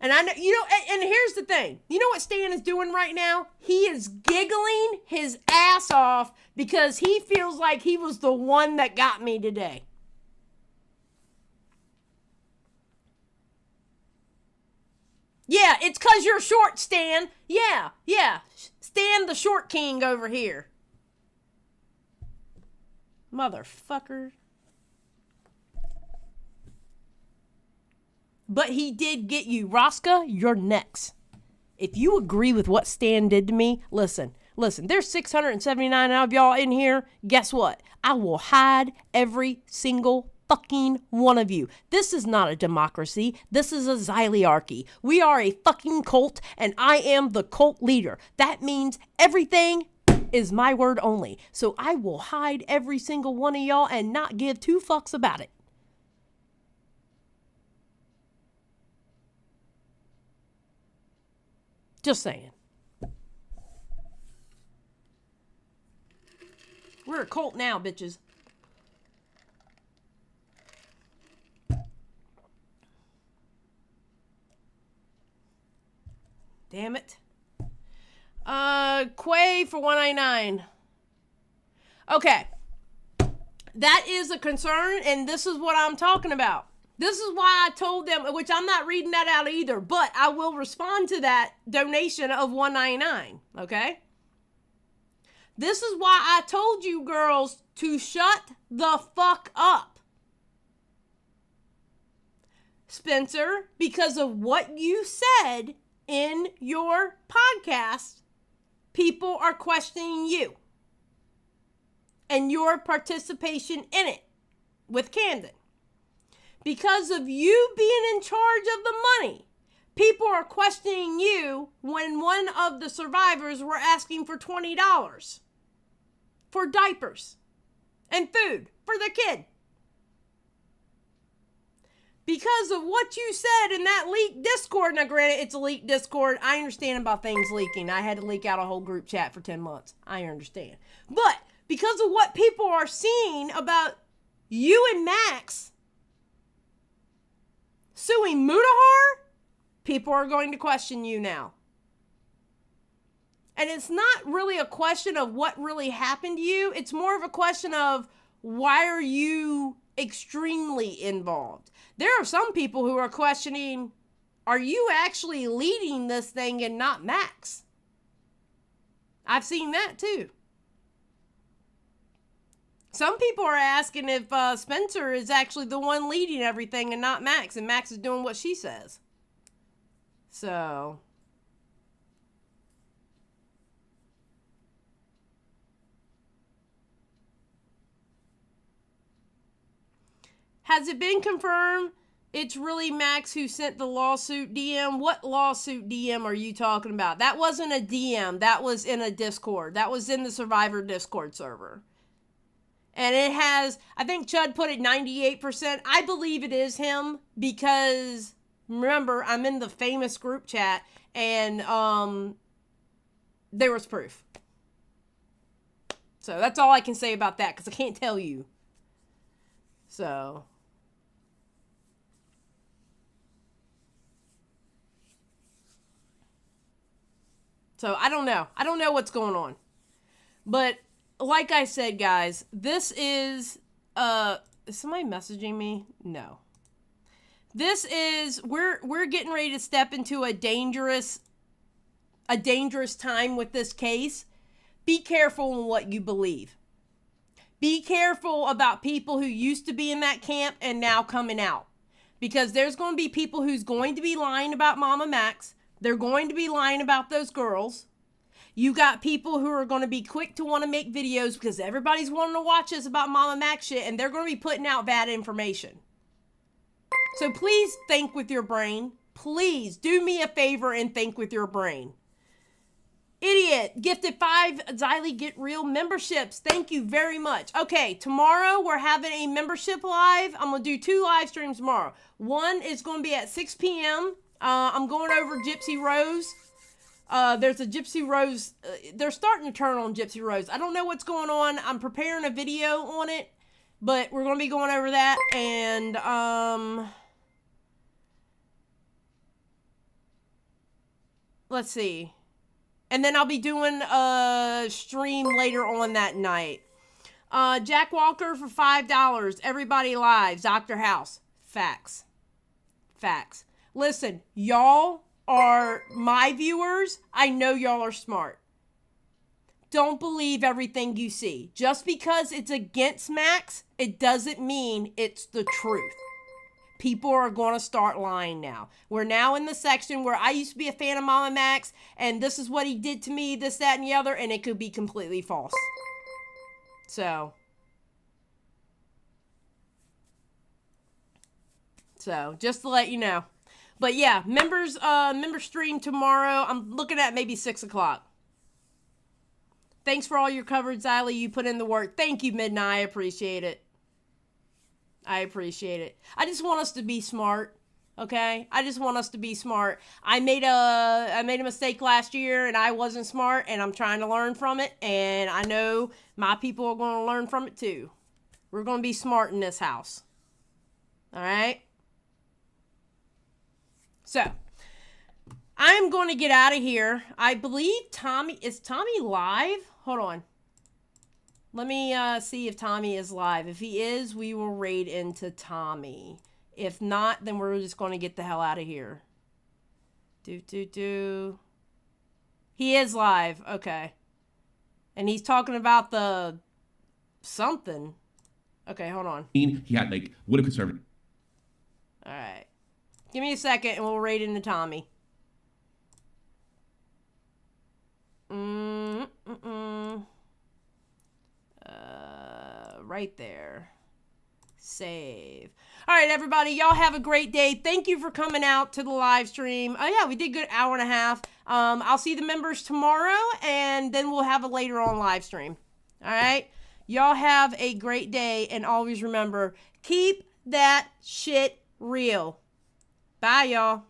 Speaker 2: And I know, and here's the thing. You know what Stan is doing right now? He is giggling his ass off because he feels like he was the one that got me today. Yeah, it's because you're short, Stan. Yeah. Stan the short king over here. Motherfucker. But he did get you. Rosca, you're next. If you agree with what Stan did to me, listen, there's 679 of y'all in here. Guess what? I will hide every single fucking one of you. This is not a democracy. This is a Xyliarchy. We are a fucking cult, and I am the cult leader. That means everything is my word only. So I will hide every single one of y'all and not give two fucks about it. Just saying. We're a cult now, bitches. Damn it. Quay for 199. Okay. That is a concern, and this is what I'm talking about. This is why I told them, which I'm not reading that out either, but I will respond to that donation of $1.99, okay? This is why I told you girls to shut the fuck up. Spencer, because of what you said in your podcast, people are questioning you and your participation in it with Camden. Because of you being in charge of the money, people are questioning you when one of the survivors were asking for $20 for diapers and food for their kid. Because of what you said in that leaked Discord. Now, granted, it's a leaked Discord. I understand about things leaking. I had to leak out a whole group chat for 10 months. I understand. But because of what people are seeing about you and Max suing Mutahar, people are going to question you now. And it's not really a question of what really happened to you. It's more of a question of why are you extremely involved? There are some people who are questioning, are you actually leading this thing and not Max? I've seen that too. Some people are asking if Spencer is actually the one leading everything and not Max, and Max is doing what she says. So, has it been confirmed it's really Max who sent the lawsuit DM? What lawsuit DM are you talking about? That wasn't a DM. That was in a Discord. That was in the Survivor Discord server. And it has, I think Chud put it 98%. I believe it is him because, remember, I'm in the famous group chat and there was proof. So that's all I can say about that because I can't tell you. So I don't know. I don't know what's going on. But like I said, guys, this is somebody messaging me? No. This is we're getting ready to step into a dangerous time with this case. Be careful in what you believe. Be careful about people who used to be in that camp and now coming out. Because there's going to be people who's going to be lying about MamaMax. They're going to be lying about those girls. You got people who are going to be quick to want to make videos because everybody's wanting to watch us about MamaMax shit, and they're going to be putting out bad information. So please think with your brain. Please do me a favor and think with your brain. Idiot gifted 5 Xylie Get Real memberships. Thank you very much. Okay, tomorrow we're having a membership live. I'm going to do 2 live streams tomorrow. One is going to be at 6 p.m. I'm going over Gypsy Rose. There's a Gypsy Rose. They're starting to turn on Gypsy Rose. I don't know what's going on. I'm preparing a video on it, but we're going to be going over that. And, let's see. And then I'll be doing a stream later on that night. Jack Walker for $5. Everybody lives. Dr. House. Facts. Facts. Listen, y'all are my viewers. I know y'all are smart. Don't believe everything you see. Just because it's against Max, it doesn't mean it's the truth. People are going to start lying now. We're now in the section where I used to be a fan of MamaMax, and this is what he did to me, this, that, and the other, and it could be completely false. So just to let you know. But yeah, member stream tomorrow. I'm looking at maybe 6 o'clock. Thanks for all your coverage, Xylie. You put in the work. Thank you, Midnight. I appreciate it. I appreciate it. I just want us to be smart, okay? I just want us to be smart. I made a mistake last year, and I wasn't smart, and I'm trying to learn from it, and I know my people are going to learn from it too. We're going to be smart in this house. All right? So, I'm going to get out of here. I believe is Tommy live? Hold on. Let me see if Tommy is live. If he is, we will raid into Tommy. If not, then we're just going to get the hell out of here. He is live. Okay. And he's talking about the something. Okay, hold on.
Speaker 5: He had, like, what a conservative.
Speaker 2: All right. Give me a second and we'll raid into Tommy. Right there. Save. All right, everybody. Y'all have a great day. Thank you for coming out to the live stream. Oh, yeah, we did good hour and a half. I'll see the members tomorrow, and then we'll have a later on live stream. All right? Y'all have a great day, and always remember, keep that shit real. Bye, y'all.